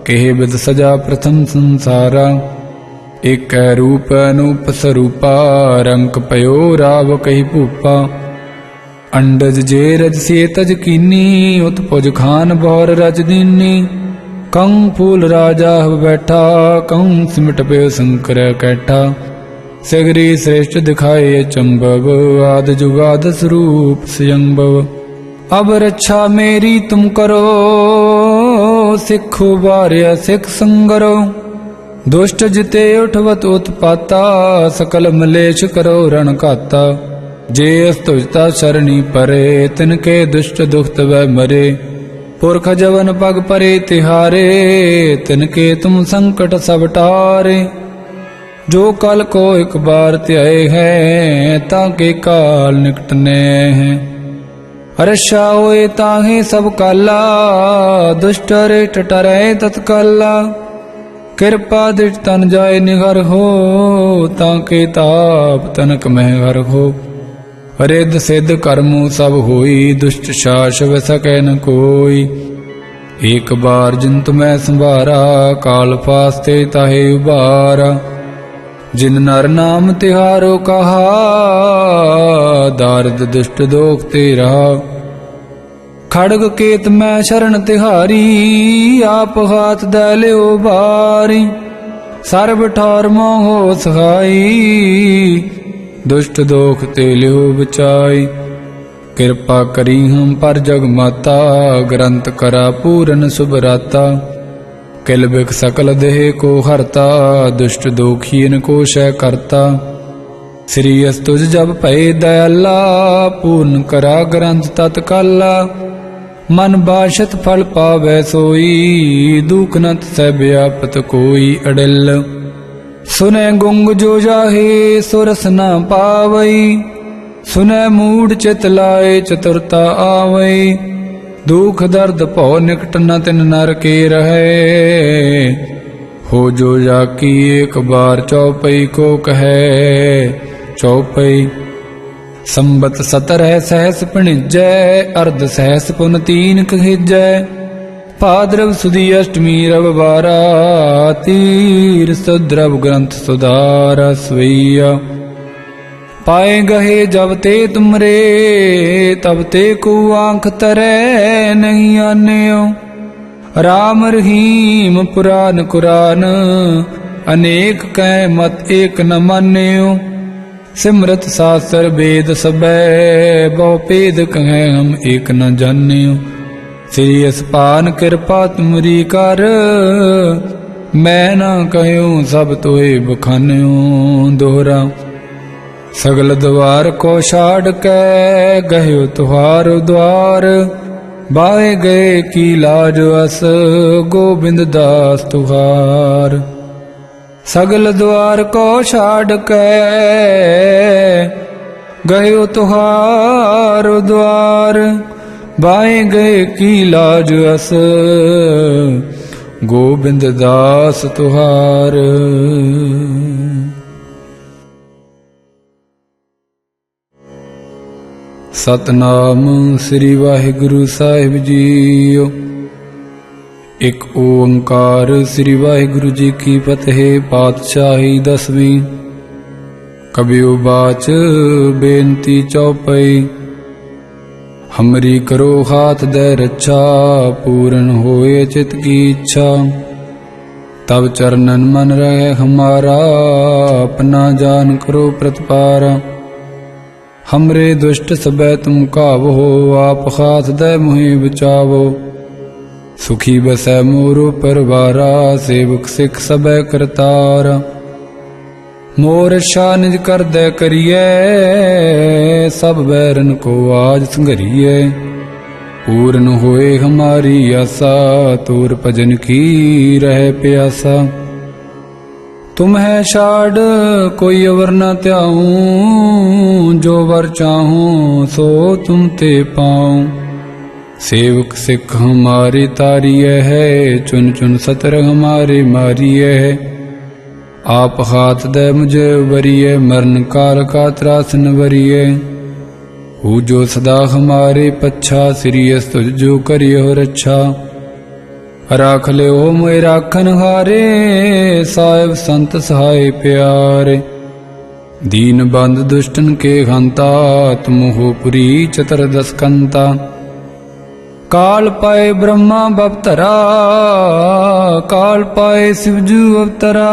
कहे बिद सजा प्रथम संसारा। एक रूप अनूप स्वरूपा, रंक पयो राव कही भूपा। अंडज जे रज से तज कीनी, उत्पुज खान बौर रज दीनी। कं फूल राजा बैठा, कं सिमट पे शंकर कैठा। सगरी श्रेष्ठ दिखाए चंबव, आद जुगाद स्वरूप स्वयंभव। अब रक्षा मेरी तुम करो, सिखो बार्य सिख संगरो। दुष्ट जिते उठवत उत्पाता, सकल मलेश करो रण घाता। जे अस्तुजता शरणी परे, तिनके दुष्ट दुखत वह मरे। पुरख जवन पग परे तिहारे, तिनके तुम संकट सब टारे। जो कल को एक बार त्याए हैं, ताके काल निकटने हैं। हर्षा होए ताहे सब काला, दुष्ट रे टटरे तत्काला। कृपा दृष्ट तन जाय निगर हो, ताके ताप तनक मह घर हो। रिद्ध सिद्ध कर्मु सब होई, दुष्ट शास व सकै न कोई। एक बार जिन मैं संभारा, काल फास्ते ताहे उबारा। जिन नर नाम तिहारो कहा, दारद दुष्ट दोख ते रहा। खड़ग केत मैं शरण तिहारी, आप हाथ दे लियो बारी। सर्ब ठार मोह सहाई, दुष्ट दोख ते लियो बचाई। कृपा करी हम पर जग माता, ग्रंथ करा पूरन सुभराता। किल बिक सकल देह को हरता, दुष्ट दोखीन को शय करता। श्री अस्तुज जब भय दयाला, पूर्ण करा ग्रंथ तत्काला। मन बाशत फल पावै सोई, दुख नत सै व्यापत कोई अडिल। सुनै गुंग जो जाहे, सुरस न पावई। सुनै मूढ़ चित लाए, चतुरता आवई। दुख दर्द भौ निकट न तिन नर के रहे। हो जो जाकी एक बार चौपई को कहे चौपई। संबत 17 सहस पिणिजै, अर्ध सहस पुन 3 कहिजै। भाद्रव सुदी अष्टमी रविवारा, तीर सुद्रव ग्रंथ सुधारा सवैया। पाए गहे जब ते तुमरे, तब ते को आंख तरे नहीं आन्यो। राम रहीम पुराण कुरान, अनेक कै मत एक न मान्यो। सिमरत शास्त्र वेद सबै, बहु भेद कहें हम एक न जान्यो। श्री असपान कृपा तुमरी कर, मैं न कहूँ सब तोए बखान्यो। दोहरा सगल द्वार को छाड़ कै, गयो तुहार द्वार। बाए गए की लाज अस, गोबिंद दास तुहार। सगल द्वार को छाड़ कै, गयो तुहार द्वार। बाए गए की लाज अस, गोबिंद दास तुहार। ਸਤਨਾਮ ਸ੍ਰੀ ਵਾਹਿਗੁਰੂ ਸਾਹਿਬ ਜੀਓ। ਇੱਕ ਓੰਕਾਰ ਸ੍ਰੀ ਵਾਹਿਗੁਰੂ ਜੀ ਕੀ ਫਤਿਹ। ਪਾਤਸ਼ਾਹੀ ਦਸਵੀਂ। ਕਬਿਓ ਬਾਚ ਬੇਨਤੀ ਚੌਪਈ। हमरी करो हाथ दे रक्षा, पूर्ण होए चित की इच्छा। तब चरणन मन रहे हमारा, अपना जान करो प्रतिपारा। हमरे दुष्ट सबै तुम कावो, आप हाथ दे मुहि बचावो। सुखी बसै मोरो परवारा, सेवक सिख सबै करतारा। मोर रक्षा निज कर दे करिए, सब बैरन को आज संघरिए। पूर्ण होए हमारी आशा, तोर भजन की रहे प्यासा। तुम है छाड़ कोई अवर न त्याऊं, जो वर चाहूं सो तुम ते पाऊं। सेवक सिख हमारी तारिय है, चुन चुन सतर हमारे मारिय है। आप हाथ दे मुझे वरिये, मरण काल का त्रासन वरिये। हु जो सदा हमारे पच्छा, सिरियस तुझ जो करियो रक्षा। राख ले ओ मोए राखन हारे, साहिब संत सहाय प्यारे। दीन बंद दुष्टन के हंता, तुम हो पुरी चतुर्दश कंता। काल पाए ब्रह्मा बपतरा, काल पाए शिवजू अवतरा।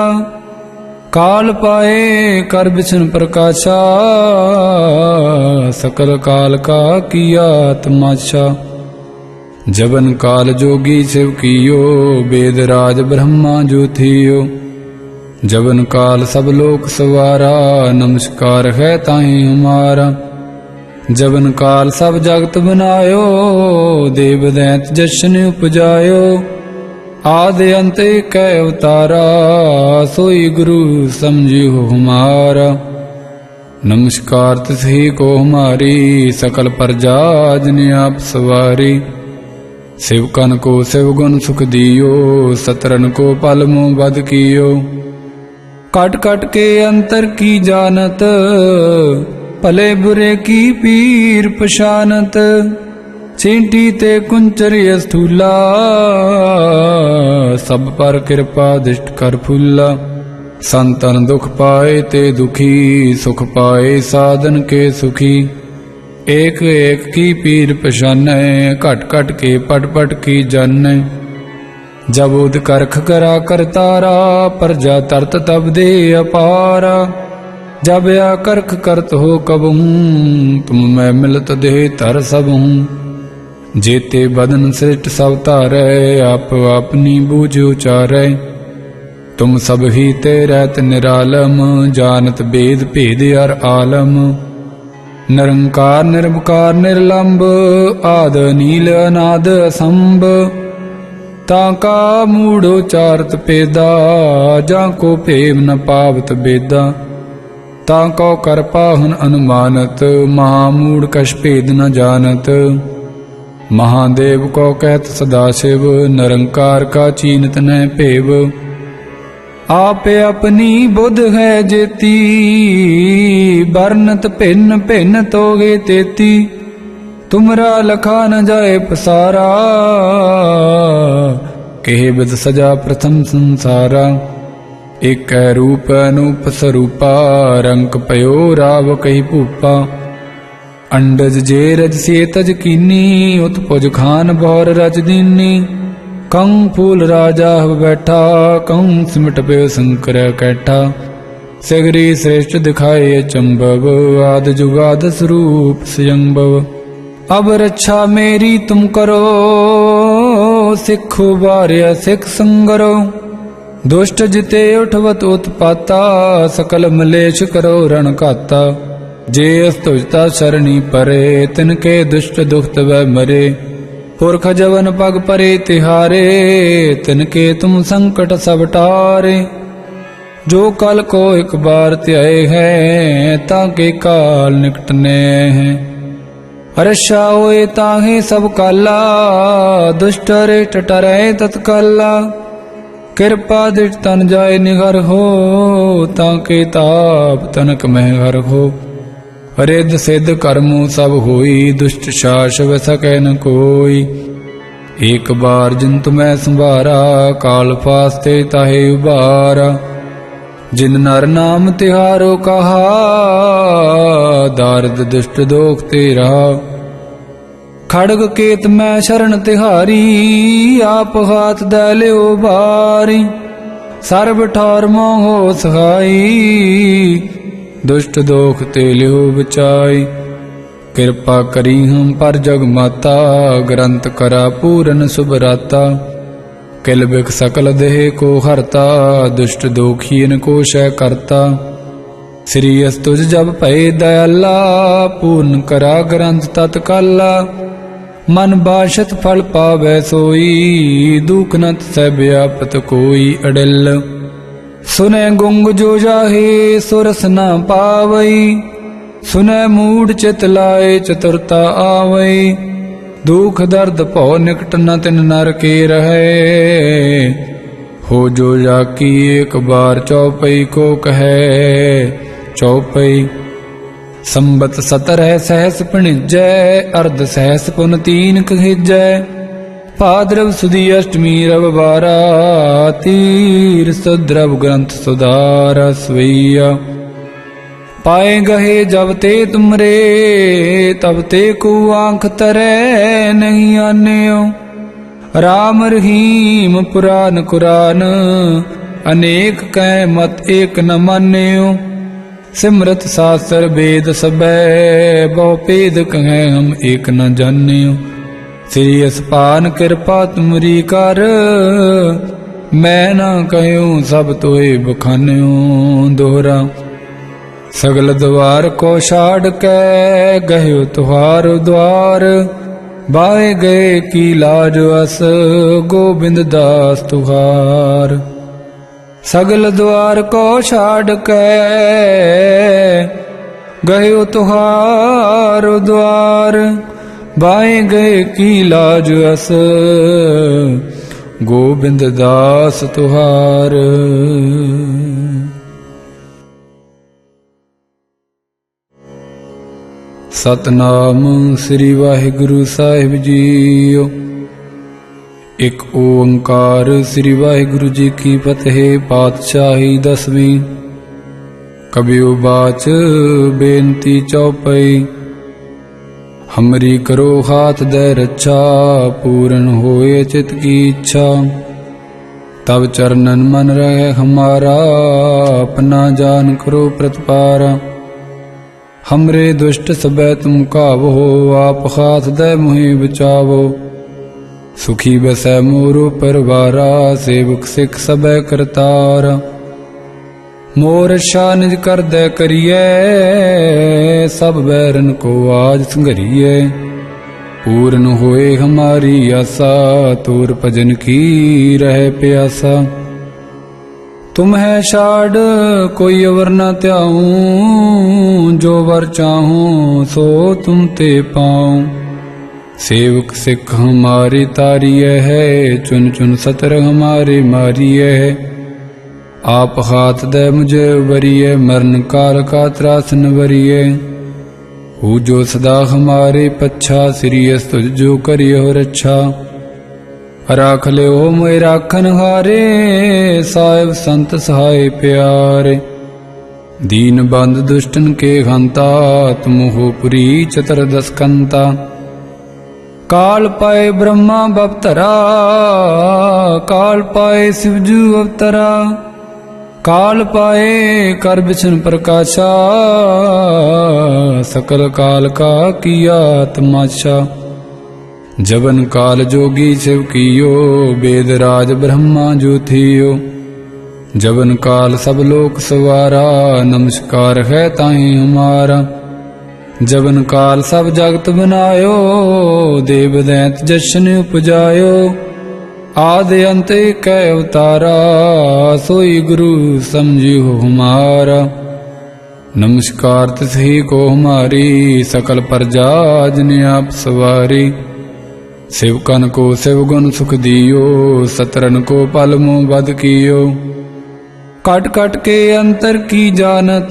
काल पाए कर बिछन प्रकाशा, सकल काल का किया तमाशा। जबन काल जोगी शिव कियो, वेद राज ब्रह्मा ज्योतियो। जबन काल सब लोक सवारा, नमस्कार है ताहि हमारा। जबन काल सब जगत बनायो, देव दैत जशन उपजायो। आदि अंत कै अवतारा, सोई गुरु समझियो हमारा। नमस्कार तिसही को हमारी, सकल प्रजा जिन आप सवारी। शिवकन को शिव गुण सुख दियो, सतरन को पल मुँह बद कियो। कट कट के अंतर की जानत, भले बुरे की पीर पशानत। चींटी ते कुंचर स्थूला, सब पर कृपा दृष्ट कर फूला। संतन दुख पाए ते दुखी, सुख पाए साधन के सुखी। एक एक की पीर पशानै, घट घट के पट पट की जानै। जब उद करख करा करतारा, प्रजा तरत तब दे अपारा। जब या करख करत हो कबहूँ, तुम मैं मिलत दे तर सबहूँ। जेते बदन सृष्ट सब तारै, आप अपनी बूझ उचारै। तुम सब ही ते रहत निरालम, जानत भेद भेद अर आलम। निरंकार निरंकार निर्लंब, आद नील अनाद असंभ। ताका मूढ़ उचारत पेदा, जाको प्रेम न पावत बेदा। ताको कर पाहन अनुमानत, महामूढ़ कछ भेद न जानत। महादेव को कहत सदाशिव, निरंकार का चीनत न भेव। आपे अपनी बुध है जेती, बरनत भिन्न भिन्न तोगे तेती। तुमरा लखा न जाए पसारा, कहे बिद सजा प्रथम संसारा। एक रूप अनूप स्वरूपा, रंक पयो राव कही भूपा। अंडज जे रज से तज कीनी, उत्पुज खान बौर रज दीनी। कंग फूल राजा बैठा, कंग सिमट पे शंकर कैठा। सगरी श्रेष्ठ दिखाए चंबव, आद जुगाद स्वरूप स्वयंभव। अब रक्षा मेरी तुम करो, सिखो बार्य सिख संगरो। दुष्ट जिते उठवत उत्पाता, सकल मलेश करो रण घाता। जे अस्तुजता शरणी परे, तिनके दुष्ट दुखत वह मरे। पुरख जवन पग परे तिहारे, तिनके तुम संकट सब टारे। जो कल को एक बार त्याए हैं, ताके काल निकटने हैं। रक्षा होए ताहे सब काला, दुष्ट रेट टरे तत्काला। कृपा दृष्ट तन जाय निगर हो, ताके ताप तनक में हर हो। रिद्ध सिद्ध कर्मों सब होई, दुष्ट शास व सकै न कोई। एक बार जिन तुम्हें संभारा, काल फास्ते ताहे उबारा। जिन नर नाम तिहारो कहा, दारद दुष्ट दोख ते रहा। खड़ग केत मैं शरण तिहारी, आप हाथ दे लियो बारी। सर्ब ठौर मोह सहाई, दुष्ट दोख ते लियो बचाई। कृपा करी हम पर जग माता, ग्रंथ करा पूरन सुभराता। किल बिक सकल देह को हरता, दुष्ट दोखीन को शय करता। श्री अस्तुज जब भय दयाला, पूर्ण करा ग्रंथ तत्काला। मन बाशत फल पावै सोई, दुख नत सै व्यापत कोई अडिल। सुनै गुंग जो जाहे, सुरस न पावई। सुनै मूढ़ चित लाए, चतुरता आवई। दुख दर्द भौ निकट न तिन नर के रहे। हो जो जाकी एक बार चौपई को कहे, चौपई। संबत 17 सहस पिणिजै, अर्ध सहस पुन 3 कहिजै। भाद्रव सुदी अष्टमी रविवारा, तीर सुद्रव ग्रंथ सुधारा सवैया। पाए गहे जब ते तुमरे, तब ते को आंख तरे नहीं आन्यो। राम रहीम पुराण कुरान, अनेक कै मत एक न मान्यो। सिमरत शास्त्र वेद सबै, बहु भेद कहें हम एक न जान्यो। श्री असपान कृपा तुमरी कर, मैं न कहूँ सब तोए बखान्यो। दोहरा सगल द्वार को छाड़ के, गयो तुहार द्वार। बाए गए की लाज अस, गोबिंद दास तुहार। सगल द्वार को छाड़ के, गयो तुहार द्वार। बाए गए की लाज अस, गोबिंद दास तुहार। सतनाम श्री वाहिगुरु साहिब जीओ। एक ओंकार श्री वाहिगुरु जी की फतेह। पातशाही 10वीं। कबियो बाच बेनती चौपई। हमरी करो हाथ दे रक्षा, पूर्ण होए चित की इच्छा। तब चरणन मन रहे हमारा, अपना जान करो प्रतिपारा। हमरे दुष्ट सबै तुम कावो, आप हाथ दे मुहि बचावो। सुखी बसै मोरो परवारा, सेवक सिख सबै करतारा। मोर रक्षा निज कर दे करिए, सब बैरन को आज संघरिए। पूर्ण होए हमारी आशा, तोर भजन की रहे प्यासा। तुम है छाड़ कोई अवर न त्याऊं, जो वर चाहूं सो तुम ते पाऊं। सेवक सिख हमारी तारिय है, चुन चुन सतर हमारे मारिय है। आप हाथ दे मुझे वरिये, मरण काल का त्रासन वरिये। हु जो सदा हमारे पच्छा, श्री अस्तुज जो करियो रक्षा। राख ले हो मोए राखन हारे, साहिब संत सहाय प्यारे। दीन बंद दुष्टन के हंता, तुम हो पुरी चतुर्दश कंता। काल पाए ब्रह्मा बवतरा, काल पाए शिवजू अवतरा। काल पाए कर बिछन प्रकाशा, सकल काल का किया तमाशा। जबन काल जोगी शिव कियो, वेद राज ब्रह्मा जो थियो। जबन काल सब लोक सवारा, नमस्कार है ताहि हमारा। जबन काल सब जगत बनायो, देव दैत जशन उपजायो। आदि अंत कै अवतारा, सोई गुरु समझियो हमारा। नमस्कार तिसही को हमारी, सकल प्रजा जिन आप सवारी। शिवकन को शिव गुण सुख दियो, सतरन को पल मुँह बद कियो। कट कट के अंतर की जानत,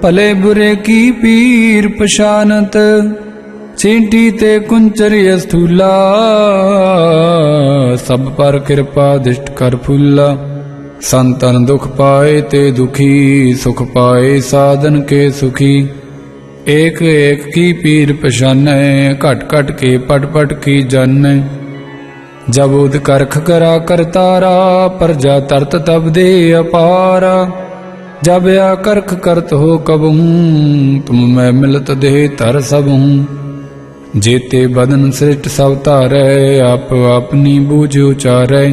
भले बुरे की पीर पशानत, चींटी ते कुंचर स्थूला, सब पर कृपा दिष्ट कर फूला। संतन दुख पाए ते दुखी, सुख पाए साधन के सुखी। एक एक की पीर पशानै, घट घट के पट पट की जानै। जब उद करख करा करतारा, प्रजा तरत तब दे अपारा। जब या करख करत हो कबहूँ, तुम मैं मिलत देह तर सबहूँ। जेते बदन सृष्ट सब तारै, आप अपनी बूझ उचारै।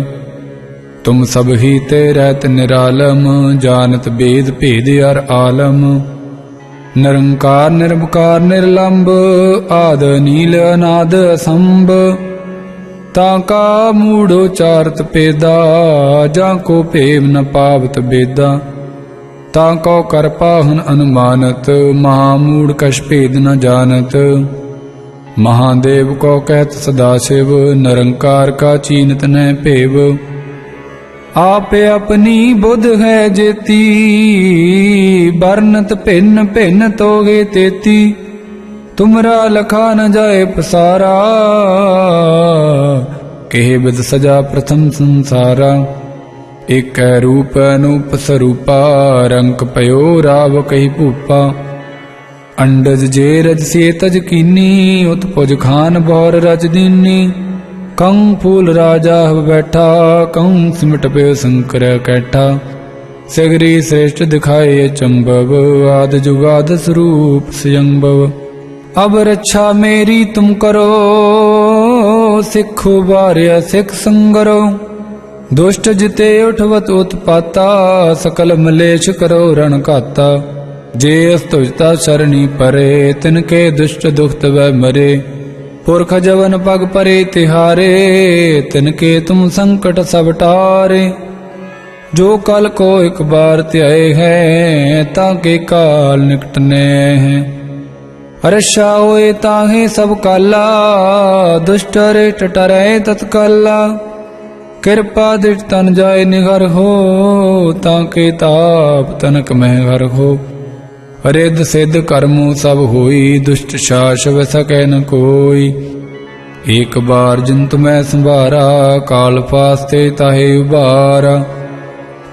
तुम सब ही ते रहत निरालम, जानत भेद भेद अर आलम। निरंकार निरंकार निर्लंब, आद नील अनाद असंभ। ताका मूढ़ो चारत पेदा, जाको प्रेम न पावत बेदा। ताको कर पाहन अनुमानत, महामूढ़ कछ भेद न जानत। महादेव को कहत सदाशिव, निरंकार का चीनत न भेव। आप अपनी बुध है जेती, बरनत भिन्न भिन्न तोगे तेती। तुमरा लखा न जाए पसारा, कहे बिद सजा प्रथम संसारा। एक रूप अनूप स्वरूपा, रंक पयो राव कही भूपा। अंडज जे रज से तज कीनी, उत्पुज खान बौर रज दीनी। कं फूल राजा बैठा, कं सिमट पे शंकर कैठा। सगरी श्रेष्ठ दिखाए चंबव, आद जुगाद स्वरूप स्वयंभव। अब रक्षा मेरी तुम करो, सिखो बार्य सिख संगरो। दुष्ट जिते उठवत उत्पाता, सकल मलेश करो रण घाता। जे अस्तुजता शरणी परे, तिनके दुष्ट दुखत वह मरे। पुरख जवन पग परे तिहारे, तिनके तुम संकट सब टारे। जो कल को एक बार त्याए हैं, ताके काल निकटने हैं। हर्षा होए ताहे सब काला, दुष्ट रेट टरे तत्काला। कृपा दृढ़ तन जाय निगर हो, ताके ताप तनक में घर हो। रिद्ध सिद्ध कर्मो सब होई, दुष्ट शास व सकै न कोई। एक बार जिन तुम्हें संभारा, काल फास्ते ताहे उबारा।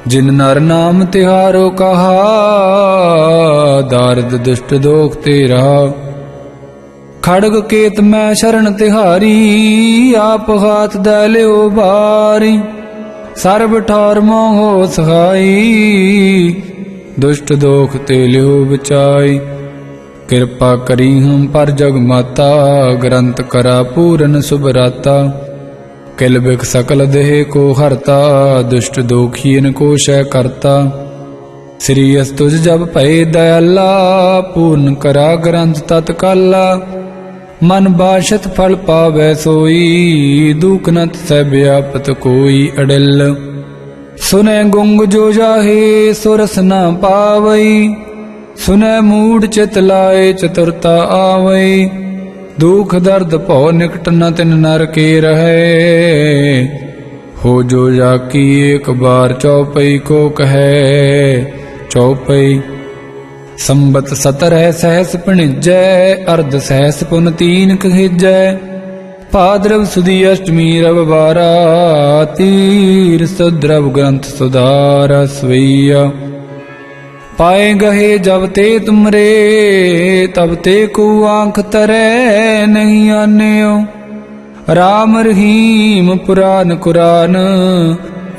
जिन नर नाम तिहारो कहा, दारद दुष्ट दोख ते रहा। खड़ग केत मैं शरण तिहारी, आप हाथ दे लियो बारी। सर्ब ठार मोह सहाई, दुष्ट दोख ते लियो बचाई। कृपा करी हम पर जग माता, ग्रंथ करा पूरन सुभराता। किल बिख सकल देह को हरता, दुष्ट दोखीन को शय करता। श्री अस्तुज जब भय दयाला, पूर्ण करा ग्रंथ तत्काला। मन बाशत फल पावै सोई, दुख नत सै व्यापत कोई अडिल। सुनै गुंग जो जाहे, सुरस न पावई। सुनै मूढ़ चित लाए, चतुरता आवई। दुख दर्द भौ निकट न तिन नर के रहे। हो जो जाकी एक बार चौपई को कहे, चौपई। संबत 17 सहस पिणिजै, अर्ध सहस पुन 3 कहिजै। भाद्रव सुदी अष्टमी रविवारा, तीर सुद्रव ग्रंथ सुधारा सवैया। पाए गहे जब ते तुमरे, तब ते को आंख तरे नहीं आन्यो। राम रहीम पुराण कुरान,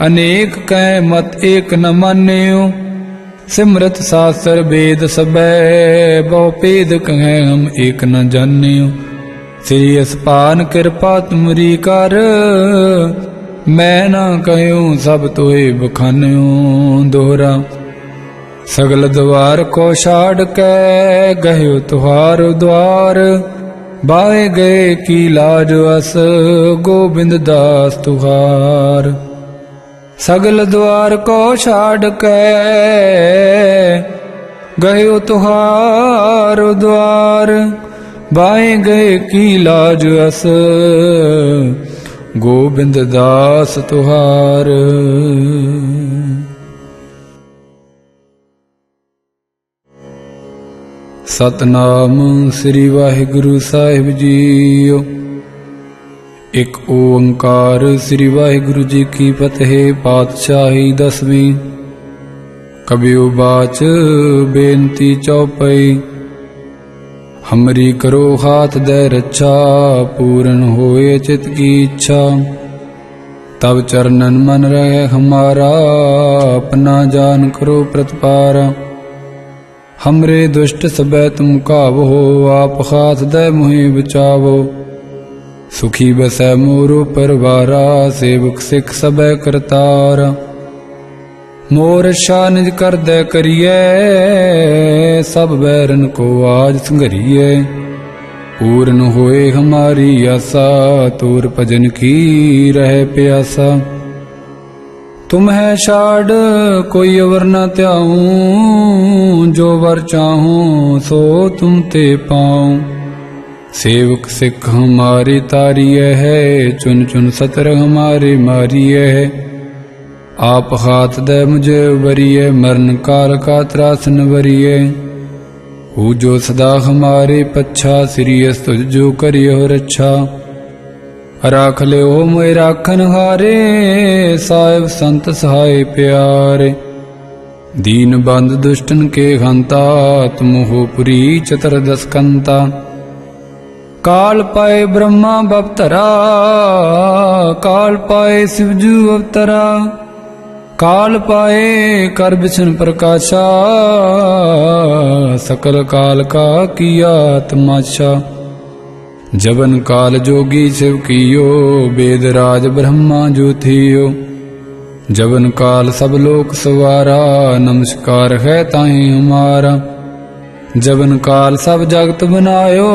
अनेक कै मत एक न मान्यो। सिमरत शास्त्र वेद सबै, बहु भेद कहें हम एक न जान्यो। श्री असपान कृपा तुमरी कर, मैं न कहूँ सब तोए बखान्यो। दोहरा सगल द्वार को छाड़ के, गयो तुहार द्वार। बाए गए की लाज अस, गोविंद दास तुहार। सगल द्वार को छाड़ के, गयो तुहार द्वार। बाए गए की लाज अस, गोविंद दास तुहार। सतनाम श्री वाहिगुरु साहिब जीओ। एक ओंकार श्री वाहिगुरु जी की फतेह। पातशाही दसवीं। कबियो बाच बेनती चौपई। हमरी करो हाथ दे रक्षा, पूर्ण होए चित की इच्छा। तब चरणन मन रहे हमारा, अपना जान करो प्रतिपारा। हमरे दुष्ट सबै तुम कावो, आप हाथ दे मुहि बचावो। सुखी बसै मोरो परवारा, सेवक सिख सबै करतारा। मोर रक्षा निज कर दे करिए, सब बैरन को आज संघरिए। पूर्ण होए हमारी आशा, तोर भजन की रहे प्यासा। तुम है छाड़ कोई अवर न त्याऊं, जो वर चाहूं सो तुम ते पाऊं। सेवक सिख हमारी तारिय है, चुन चुन सतर हमारे मारिय है। आप हाथ दे मुझे उबरिए, मरण काल का त्रासन वरिए। हूँ जो सदा हमारे पच्छा, श्रीयस तुझ जो करियो रक्षा। राख ले ओ मोए राखन हारे, साहिब संत सहाय प्यारे। दीन बंद दुष्टन के हंता, तुम हो पुरी चतुर्दश कंता। काल पाए ब्रह्मा बपतरा, काल पाए शिवजू अवतरा। काल पाए कर बिछन प्रकाशा, सकल काल का किया तमाशा। जबन काल जोगी शिव कियो, वेद राज ब्रह्मा जो थियो। जबन काल सब लोक सवारा, नमस्कार है ताहि हमारा। जबन काल सब जगत बनायो,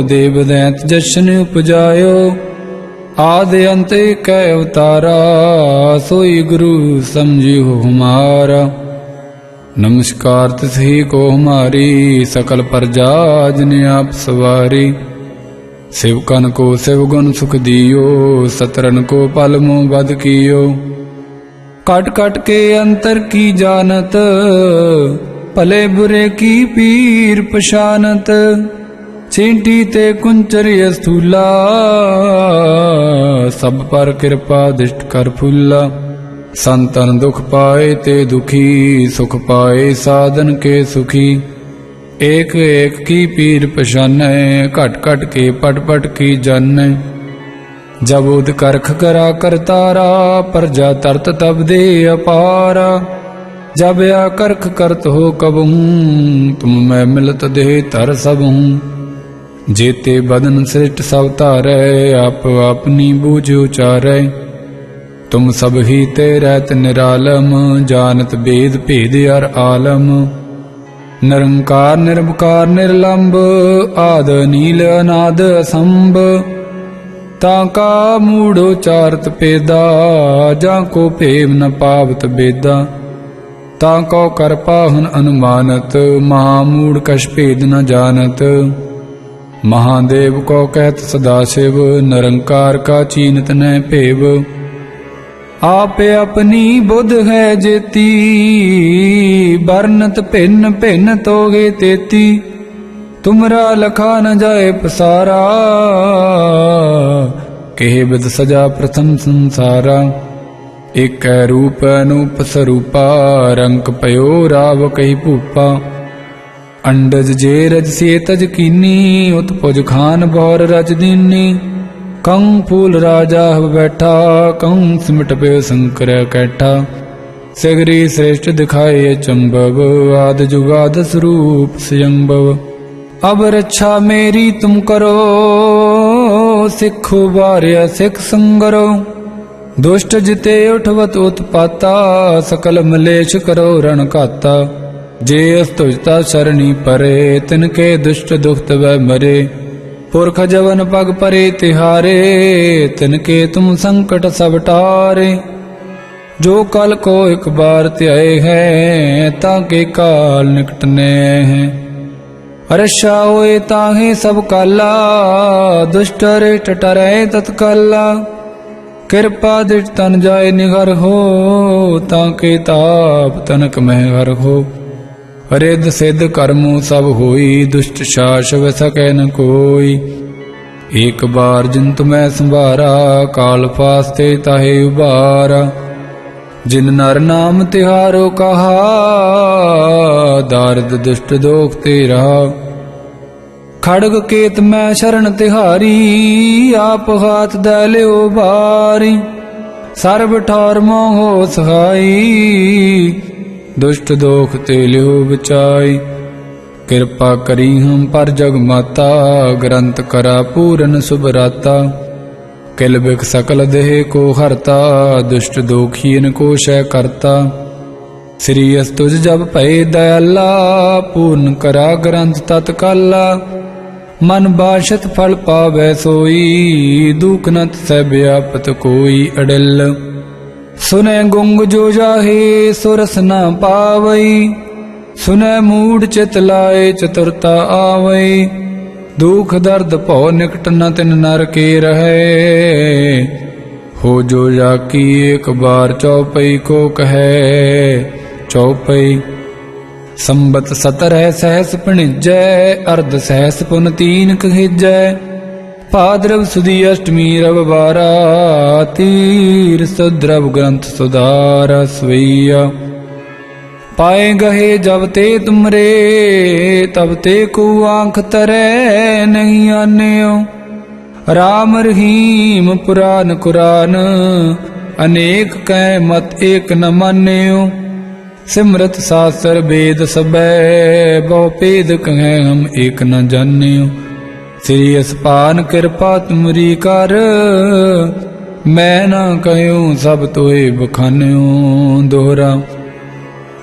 देव दैत जशन उपजायो। आदि अंत कै अवतारा, सोई गुरु समझियो हमारा। नमस्कार तिसही को हमारी, सकल प्रजा जिन आप सवारी। शिवकन को शिव गुण सुख दियो, सतरन को पल मुँह बद कियो। कट कट के अंतर की जानत, भले बुरे की पीर पशानत। चींटी ते कुंचर स्थूला, सब पर कृपा दृष्ट कर फूला। संतन दुख पाए ते दुखी, सुख पाए साधन के सुखी। एक एक की पीर पशानै, घट घट के पट पट की जानै। जब उद करख करा करतारा, प्रजा तरत तब दे अपारा। जब या करख करत हो कबहूँ, तुम मैं मिलत दे तर सबहूँ। जेते बदन सृष्ट सब तारै, आप अपनी बूझ उचारै। तुम सब ही ते रहत निरालम, जानत बेद भेद अर आलम। निरंकार निरवकार निर्लंब, आद नील अनाद असंभ। ताका मूढ़ो चारत पेदा, जाको प्रेम न पावत बेदा। ताको कर पाहन अनुमानत, महामूढ़ कछ भेद न जानत। महादेव को कहत सदाशिव, निरंकार का चीनत न भेव। आप अपनी बुध है जेती, बरनत भिन्न भिन्न तोगे तेती। तुमरा लखा न जाए पसारा, कहे बिद सजा प्रथम संसारा। एक रूप अनूप स्वरूपा, रंक पयो राव कही भूपा। अंडज जे रज से तज कीनी, उत्पुज खान बौर रज दीनी। कंग फूल राजा बैठा, कंग सिमट पे शंकर कैठा। सगरी श्रेष्ठ दिखाए चंबव, आद जुगाद स्वरूप स्वयंभव। अब रक्षा मेरी तुम करो, सिखो बार्य सिख संगरो। दुष्ट जिते उठवत उत्पाता, सकल मलेश करो रण घाता। जे अस्तुजता शरणी परे, तिनके दुष्ट दुखत वह मरे। पुरख जवन पग परे तिहारे, तिनके तुम संकट सब टारे। जो कल को एक बार त्याए हैं, ताके काल निकटने हैं। रक्षा होए ताहे सब काला, दुष्ट रेट टरे तत्काला। कृपा दृढ़ तन जाय निगर हो, ताके ताप तनक में घर हो। रिद्ध सिद्ध कर्मों सब होई, दुष्ट शासव सकै न कोई। एक बार जिन तुम्हें संभारा, काल फास्ते ताहे उबारा। जिन नर नाम तिहारो कहा, दारद दुष्ट दोख ते रहा। खड़ग केत मैं शरण तिहारी, आप हाथ दे लियो बारी। सर्ब ठौर मोहो सहाई, दुष्ट दोख ते लियो बचाई। कृपा करी हम पर जग माता, ग्रंथ करा पूरन सुभराता। किल बिख सकल देह को हरता, दुष्ट दोखीन को शय करता। श्री अस तुझ जब भय दयाला, पूर्ण करा ग्रंथ तत्काला। मन बाशत फल पावै सोई, दुख नत सै व्यापत कोई अडिल। सुनै गुंग जो जाहे, सुरस न पावई। सुनै मूढ़ चित लाए, चतुरता आवई। दुख दर्द भौ निकट न तिन नर के रहे। हो जो जाकी एक बार चौपई को कहे, चौपई। संबत 17 सहस पिणिजै, अर्ध सहस पुन 3 कहिजै। भाद्रव सुदी अष्टमी रविवारा, तीर सुद्रव ग्रंथ सुधारा सवैया। पाए गहे जब ते तुमरे, तब ते को आंख तरे नहीं आन्यो। राम रहीम पुराण कुरान, अनेक कै मत एक न मान्यो। सिमरत शास्त्र वेद सबै, बहु भेद कहें हम एक न जान्यो। श्री असपान कृपा तुमरी कर, मैं न कहूँ सब तोए बखान्यो। दोहरा।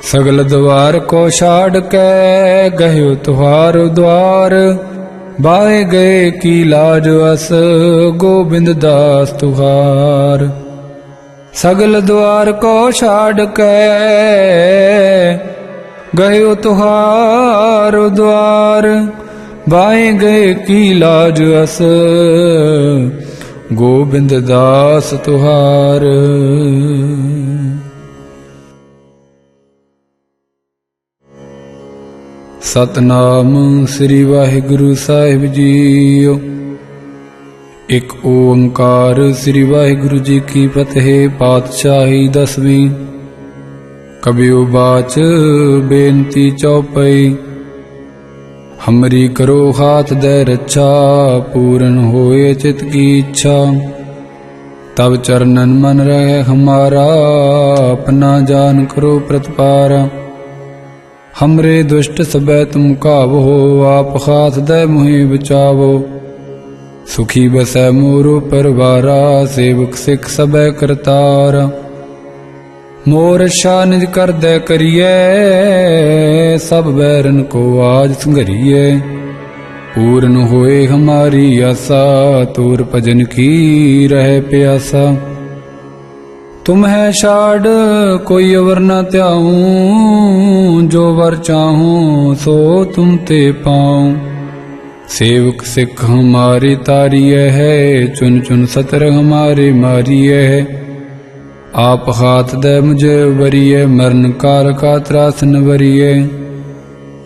सगल द्वार को छाड़ के, गयो तुहारो द्वार। बाहे गए की लाज अस, गोबिंद दास तुहार। सगल द्वार को छाड़ के, गयो तुहारो द्वार। बाहे गए की लाज अस, गोबिंद दास तुहार। सतनाम श्री वाहिगुरु साहिब जीओ। एक ओंकार श्री वाहिगुरु जी की फतेह। पातशाही 10वीं। कबियो बाच बेनती चौपई। हमरी करो हाथ दे रक्षा, पूर्ण होए चित की इच्छा। तब चरणन मन रहे हमारा, अपना जान करो प्रतिपारा। हमरे दुष्ट सबै तुम कावो, आप हाथ दे मुहि बचावो। सुखी बसै मोरो परवारा, सेवक सिख सबै करतारा। मोर रक्षा निज कर दे करिए, सब बैरन को आज संघरिए। पूर्ण होए हमारी आशा, तोर भजन की रहे प्यासा। तुम है छाड़ कोई अवर न त्याऊं, जो वर चाहूं सो तुम ते पाऊं। सेवक सिख हमारी तारिय है, चुन चुन सतर हमारे मारिय है। आप हाथ दे मुझे वरिय, मरण काल का त्रास न वरिय।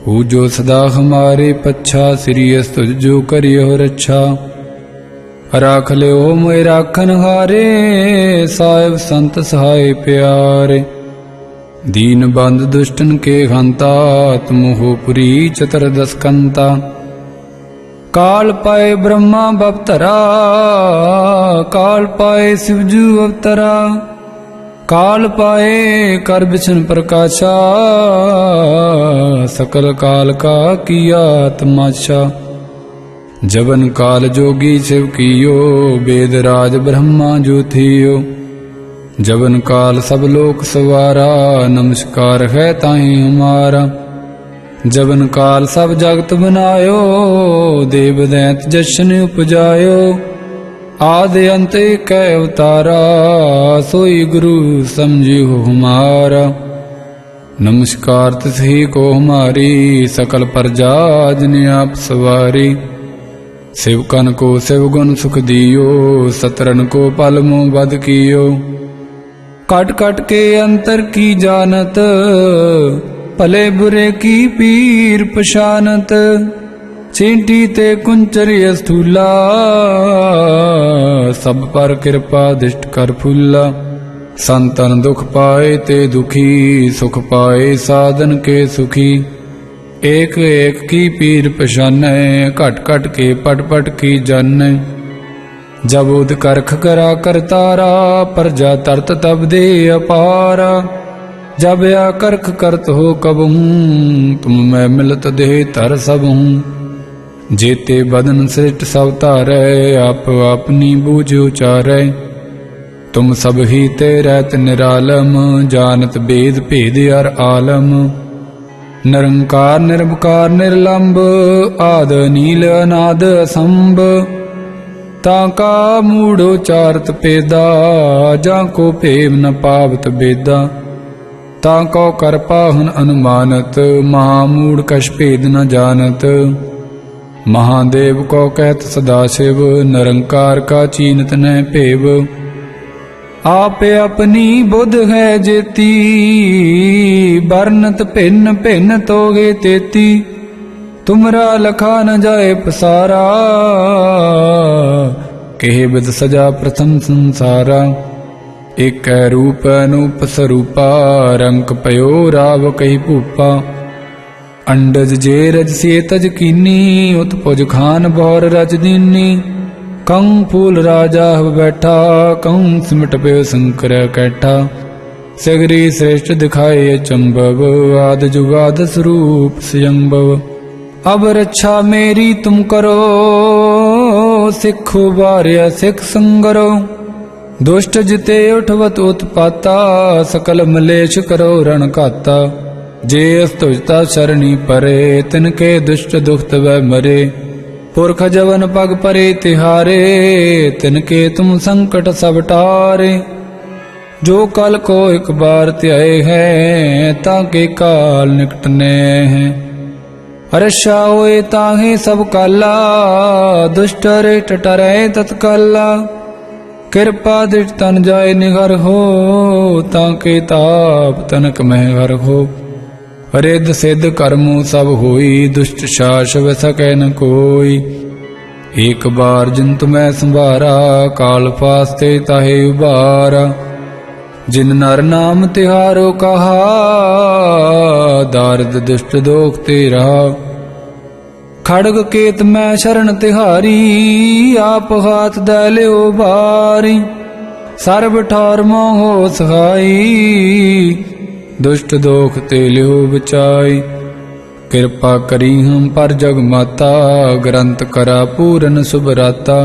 हूँ जो सदा हमारे पच्छा, श्री अस तुझ जो करियो रक्षा। राख लियो मोए राखन हारे, साहिब संत सहाय प्यारे। दीन बंद दुष्टन के हंता, तुम हो पुरी चतुर्दश कंता। काल पाए ब्रह्मा बपतरा, काल पाए शिवजू अवतरा। काल पाए कर बिछन प्रकाशा, सकल काल का किया तमाशा। जबन काल जोगी शिव कियो, वेद राज ब्रह्मा जो थियो। जबन काल सब लोक सवारा, नमस्कार है ताहि हमारा। जबन काल सब जगत बनायो, देव दैत जशन उपजायो। आदि अंत कै अवतारा, सोई गुरु समझियो हमारा। नमस्कार तिसही को हमारी, सकल प्रजा जिन आप सवारी। शिवकन को शिव गुण सुख दियो, सतरन को पल मुँह बद कियो। कट कट के अंतर की जानत, भले बुरे की पीर पशानत, चींटी ते कुंचर स्थूला, सब पर कृपा दिष्ट कर फूला। संतन दुख पाए ते दुखी, सुख पाए साधन के सुखी। एक एक की पीर पशानै, घट घट के पट पट की जानै। जब उद करख करा करतारा, प्रजा तरत तब दे अपारा। जब या करख करत हो कबहूँ, तुम मैं मिलत देह तर सबहूँ। जेते बदन सृष्ट सब तारै, आप अपनी बूझ उचारै। तुम सब ही ते रहत निरालम, जानत बेद भेद अर आलम। निरंकार निरंकार निर्लंब, आद नील अनाद असंभ। ताका मूढ़ो चारत पेदा, जाको पेव न पावत बेदा। ताको कर पाहन अनुमानत, महामूढ़ कछ भेद न जानत। महादेव को कहत सदाशिव, निरंकार का चीनत न पेव। आप अपनी बुध है जेती, बरनत भिन्न भिन्न तोगे तेती। तुमरा लखा न जाए पसारा, कहे बिद सजा प्रथम संसारा। एक रूप अनूप स्वरूपा, रंक पयो राव कही भूपा। अंडज जे रज से तज कीनी, उत्पुज खान बौर रज दीनी। कंग फूल राजा बैठा, कंग सिमट पे शंकर कैठा। सगरी श्रेष्ठ दिखाए चंबव, आद जुगाद स्वरूप स्वयंभव। अब रक्षा मेरी तुम करो, सिखो बार्या सिख संगरो। दुष्ट जिते उठवत उत्पाता, सकल मलेश करो रण घाता। जे अस्तुजता शरणी परे, तिनके दुष्ट दुखत वै मरे। पुरख जवन पग परे तिहारे, तिनके तुम संकट सब टारे। जो कल को एक बार त्याए हैं, ताके काल निकटने हैं। अरशा होए ताहे सब काला, दुष्ट रेट टरे तत्काला। कृपा दृष्ट तन जाय निगर हो, ताके ताप तनक महगर हो। रिद्ध सिद्ध कर्मों सब होई, दुष्ट शास व सकै न कोई। एक बार जिन तुम्हें संभारा, काल फास्ते ताहे उबारा। जिन नर नाम तिहारो कहा, दारिद दुष्ट दोख ते रहा। खड़ग केत मैं शरण तिहारी, आप हाथ दे लियो बारी। सर्ब ठार मोहो सहाई, दुष्ट दोख ते लियो बचाई। कृपा करी हम पर जग माता, ग्रंथ करा पूरन सुभराता।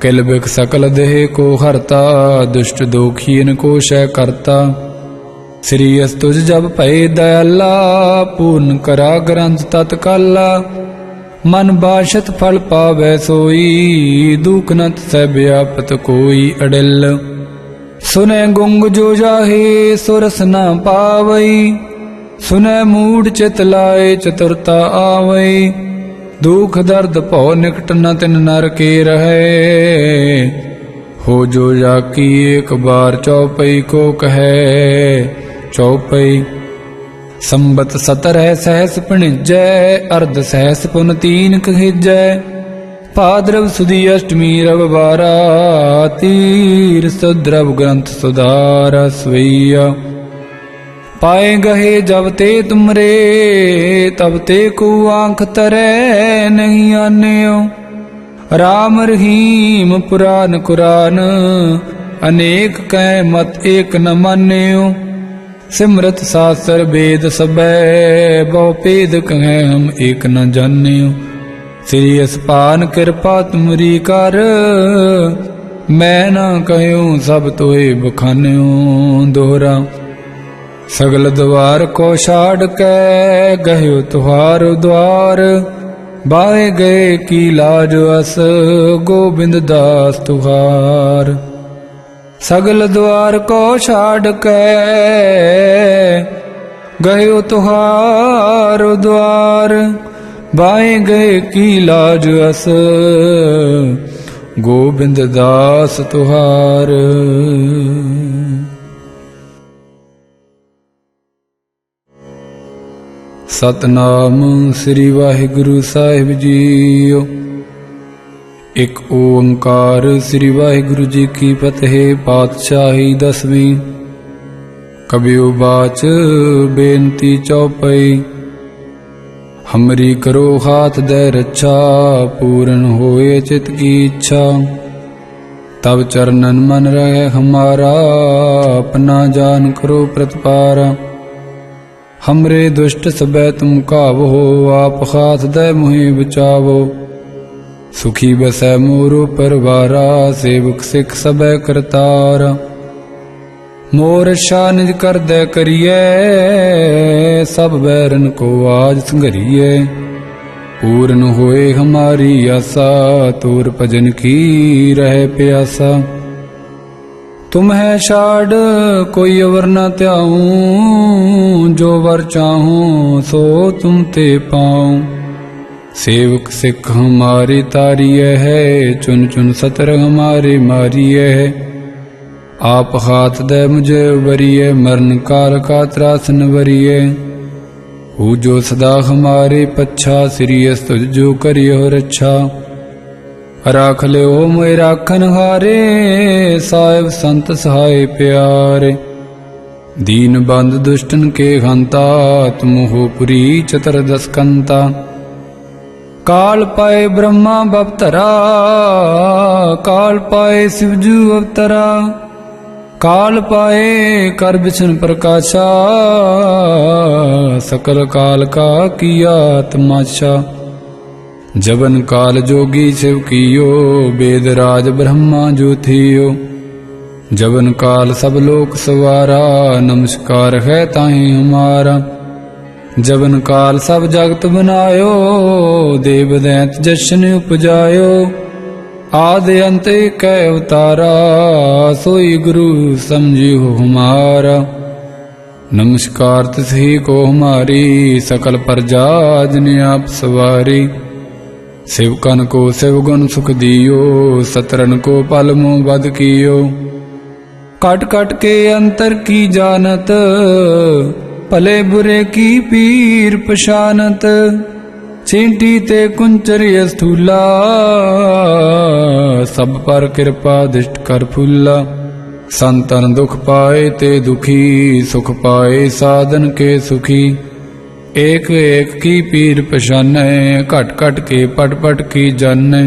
किल बिख सकल देह को हरता, दुष्ट दोखीन को शय करता। श्री अस्तुज जब भय दयाला, पूर्ण करा ग्रंथ तत्काला। मन बाशत फल पावै सोई, दुख नत सै व्यापत कोई अडिल। सुनै गुंग जो जाहे, सुरस न पावई। सुनै मूढ़ चित लाए, चतुरता आवई। दुख दर्द भौ निकट न तिन नर के रहे। हो जो जाकी एक बार चौपई को कहे चौपई। संबत 17 सहस पिणिजै, अर्ध सहस पुन 3 कहिजै। भाद्रव सुदी अष्टमी रविवारा, तीर सुद्रव ग्रंथ सुधारा सवैया। पाए गहे जब ते तुमरे, तब ते को आंख तरै नहीं आन्यो। राम रहीम पुराण कुरान, अनेक कै मत एक न मान्यो। सिमरत शास्त्र वेद सबै, बहु भेद कहें हम एक न जान्यो। श्री अस्पान कृपा तुमरी कर, मैं न कहूँ सब तोए बखान्यो। दोहरा सगल द्वार को छाड़ कै, गयो तुहार द्वार। बाहे गए की लाज अस, गोबिंद दास तुहार। सगल द्वार को छाड़ कै, गयो तुहार द्वार। बाएं गए की लाज अस, गोबिंद दास तुहार। ਸਤਨਾਮ ਸ੍ਰੀ ਵਾਹਿਗੁਰੂ ਸਾਹਿਬ ਜੀਓ। ਇੱਕ ਓੰਕਾਰ ਸ੍ਰੀ ਵਾਹਿਗੁਰੂ ਜੀ ਕੀ ਫਤਿਹ। ਪਾਤਸ਼ਾਹੀ ਦਸਵੀਂ। ਕਬਿਉ ਬਾਚ ਬੇਨਤੀ ਚੌਪਈ। हमरी करो हाथ दे रक्षा, पूर्ण होए चित की इच्छा। तब चरणन मन रहे हमारा, अपना जान करो प्रतिपारा। हमरे दुष्ट सबै तुम कावो, आप हाथ दे मुहि बचावो। सुखी बसै मोरो परवारा, सेवक सिख सबै करतारा। मोर रक्षा निज कर दे करिए, सब बैरन को आज संघरिए। पूर्ण होए हमारी आशा, तोर भजन की रहे प्यासा। तुम है छाड़ कोई अवर न त्याऊं, जो वर चाहूं सो तुम ते पाऊं। सेवक सिख हमारी तारिय है, चुन चुन सतर हमारे मारिय है। आप हाथ दे मुझे वरिये, मरण काल का त्रासन वरिये। हु जो सदा हमारे पच्छा, सिरियस तुझ जो करियो रक्षा। राख ले ओ मोए राखन हारे, साहिब संत सहाय प्यारे। दीन बंद दुष्टन के हंता, तुम हो पुरी चतुर्दश कंता। काल पाए ब्रह्मा बपतरा, काल पाए शिवजू अवतरा। काल पाए कर बिछन प्रकाशा, सकल काल का किया तमाशा। जबन काल जोगी शिव कियो, वेद राज ब्रह्मा जो थियो। जबन काल सब लोक सवारा, नमस्कार है ताहि हमारा। जबन काल सब जगत बनायो, देव दैत जशन उपजायो। आदि अंत कै अवतारा, सोई गुरु समझियो हमारा। नमस्कार तिसही को हमारी, सकल प्रजा जिन आप सवारी। शिवकन को शिवगुण सुख दियो, सतरन को पल मुँह बद कियो। कट कट के अंतर की जानत, भले बुरे की पीर पशानत। चींटी ते कुंचर स्थूला, सब पर कृपा दृष्ट कर फूला। संतन दुख पाए ते दुखी, सुख पाए साधन के सुखी। एक एक की पीर पशानै, घट घट के पट पट की जानै।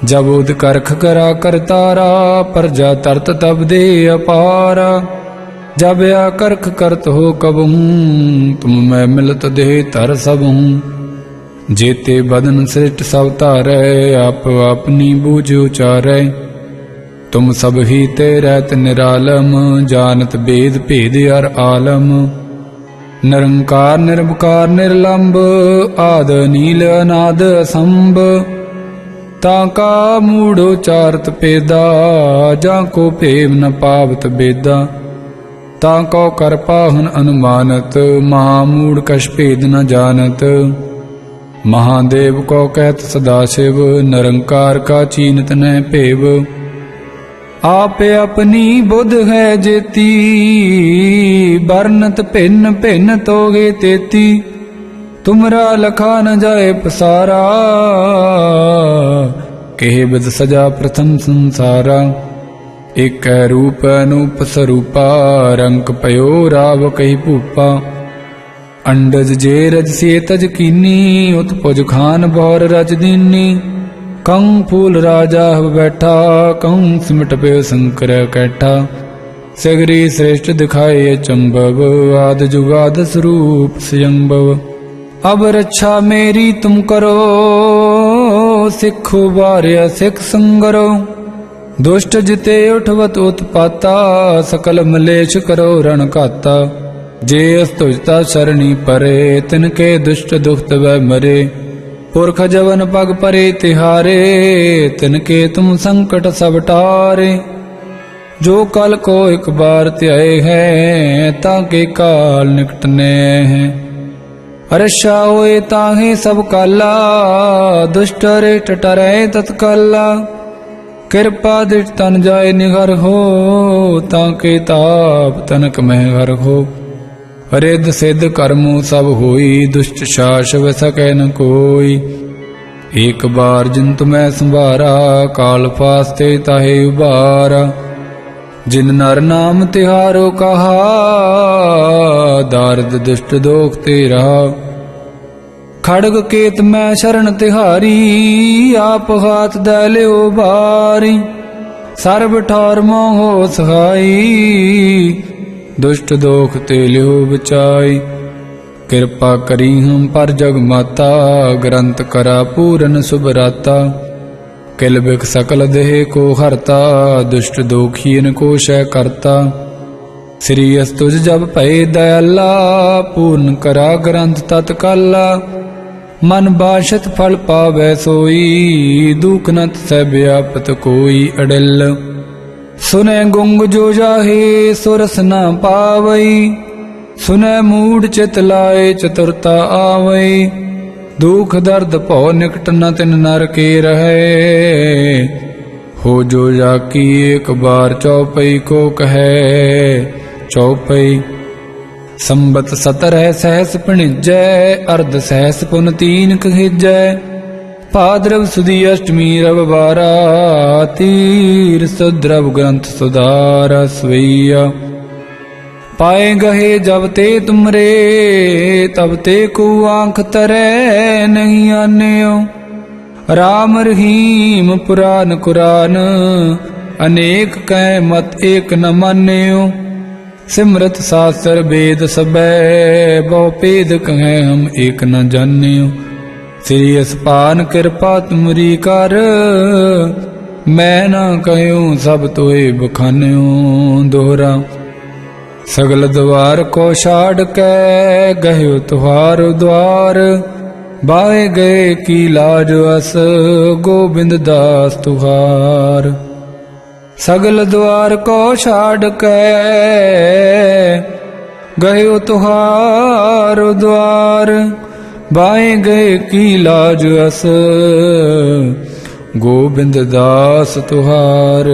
जब उद करख करा करतारा, प्रजा तरत तब दे अपारा। जब या करख करत हो कबहूँ, तुम मैं मिलत दे तर सबहूँ। जेते बदन सृष्ट सब तारै, आप अपनी बूझ उचारै। तुम सब ही ते रहत निरालम, जानत बेद भेद अर आलम। निरंकार निरवकार निर्लंब, आद नील अनाद असंभ। ताका मूढ़ उचारत पेदा, जाको प्रेम न पावत बेदा। ताको कर पाहन अनुमानत, महामूढ़ कछ भेद न जानत। महादेव को कहत सदाशिव, निरंकार का चीनत न भेव। आप अपनी बुध है जेती, बरनत भिन्न भिन्न तोगे तेती। तुमरा लखा न जाए पसारा, कहे बिद सजा प्रथम संसारा। एक रूप अनूप स्वरूपा, रंक पयो राव कही भूपा। अंडज जे रज से तज कीनी, उत्पुज खान बौर रज दीनी। कंग फूल राजा बैठा, कंग सिमट पे शंकर कैठा। सगरी श्रेष्ठ दिखाए चंबव, आद जुगाद स्वरूप स्वयंभव। अब रक्षा मेरी तुम करो, सिखो बार्य सिख संगरो। दुष्ट जिते उठवत उत्पाता, सकल मलेश करो रण घाता। जे अस्तुजता शरणी परे, तिनके दुष्ट दुखत वह मरे। पुरख जवन पग परे तिहारे, तिनके तुम संकट सब टारे। जो कल को एक बार त्याए हैं, ताके काल निकटने हैं। रक्षा होए ताहे सब काला, दुष्ट रेट टरे तत्काला। कृपा दृष्ट तन जाय निगर हो, ताके ताप तनक में हर हो। ਰਿੱਧ ਸਿੱਧ ਕਰਮੂ ਸਭ ਹੋਈ, ਦੁਸ਼ਟ ਸ਼ਾਸ ਵ ਸਕੈ ਨ ਕੋਈ। ਏਕ ਬਾਰ ਜਿਨ ਤੁਮੈ ਸੰਭਾਰਾ, ਕਾਲ ਫਾਸਤੇ ਤਾਹੇ ਉਬਾਰਾ। ਜਿਨ ਨਰ ਨਾਮ ਤਿਹਾਰੋ ਕਹਾ, ਦਾਰਦ ਦੁਸ਼ਟ ਦੋਖ ਤੇ ਰਹਾ। ਖੜਗ ਕੇਤ ਮੈਂ ਸ਼ਰਨ ਤਿਹਾਰੀ, ਆਪ ਹਾਥ ਦੈ ਲਿਓ ਬਾਰੀ। ਸਰਬ ਠੌਰ ਮੋਹ ਸਹਾਈ, ਦੁਸ਼ਟ ਦੋਖ ਤੇ ਲਿਓ ਬਚਾਈ। ਕਿਰਪਾ ਕਰੀ ਹਮ ਪਰ ਜਗ ਮਾਤਾ, ਗ੍ਰੰਥ ਕਰਾ ਪੂਰਨ ਸੁਭਰਾਤਾ। ਕਿਲ ਬਿਖ ਸਕਲ ਦੇਹ ਕੋ ਹਰਤਾ, ਦੁਸ਼ਟ ਦੋਖੀਨ ਕੋ ਸ਼ੈ ਕਰਤਾ। ਸ੍ਰੀ ਅਸ ਤੁਜ ਜਬ ਭਏ ਦਇਆਲਾ, ਪੂਰਨ ਕਰਾ ਗ੍ਰੰਥ ਤਤਕਾਲਾ। ਮਨ ਬਾਸ਼ਤ ਫਲ ਪਾਵੈ ਸੋਈ, ਦੁਖ ਨਤ ਸਹਿ ਵਿਆਪਤ ਕੋਈ ਅਡਿਲ। ਸੁਨੈ ਗੁੰਗ ਜੋ ਜਾਹੇ ਸੋ ਰਸ ਨ ਪਾਵਈ, ਸੁਨੈ ਮੂੜ ਚਿਤ ਲਾਏ ਚਤੁਰਤਾ ਆਵਈ। ਦੁਖ ਦਰਦ ਭਉ ਨਿਕਟ ਨ ਤਿਨ ਨਰ ਕੇ ਰਹੈ, ਹੋ ਜੋ ਜਾਕੀ ਏਕ ਬਾਰ ਚਉਪਈ ਕੋ ਕਹੈ ਚਉਪਈ। ਸੰਬਤ ਸਤਰਹਿ ਸਹਿਸ ਭਣਿਜੈ, ਅਰਧ ਸਹਿਸ ਪੁਨ ਤੀਨ ਕਹੇਜੈ। ਭਾਦਰਵ ਸੁਦੀ ਅਸ਼ਟਮੀ ਰਵਿਵਾਰਾ, ਤੀਰ ਸੁਦਰਵ ਗ੍ਰੰਥ ਸੁਧਾਰਾ ਸਵਈਆ। ਪਾਏ ਗਹੇ ਜਬ ਤੇ ਤੁਮਰੇ, ਤਬ ਤੇ ਕੋ ਆਂਖ ਤਰੈ ਨਹੀਂ ਆਨਿਓ। ਰਾਮ ਰਹੀਮ ਪੁਰਾਨ ਕੁਰਾਨ, ਅਨੇਕ ਕਹਿ ਮਤ ਏਕ ਨ ਮਾਨਿਓ। ਸਿਮਰਤ ਸਾਸਤਰ ਵੇਦ ਸਬੈ, ਬਹੁ ਭੇਦ ਕਹੈ ਹਮ ਏਕ ਨ ਜਾਣਿਓ। ਸ੍ਰੀ ਅਸਪਾਨ ਕਿਰਪਾ ਤੁਮਰੀ ਕਰ, ਮੈਂ ਨਾ ਕਹਿਉ ਸਭ ਤੋਏ ਬਖਾਨਿਓ। ਦੋਹਰਾ ਸਗਲ ਦਵਾਰ ਕੋ ਛਾੜ ਕੇ, ਗਹਿਓ ਤੁਹਾਰ ਦਵਾਰ। ਬਾਏ ਗਏ ਕੀ ਲਾਜ ਅਸ, ਗੋਬਿੰਦ ਦਾਸ ਤੁਹਾਰ। ਸਗਲ ਦਵਾਰ ਕੋ ਛਾੜ ਕੇ, ਗਹਿਓ ਤੁਹਾਰ ਦਵਾਰ। ਬਾਏ ਗਏ ਕੀ ਲਾਜ ਅਸ, ਗੋਬਿੰਦ ਦਾਸ ਤੁਹਾਰ।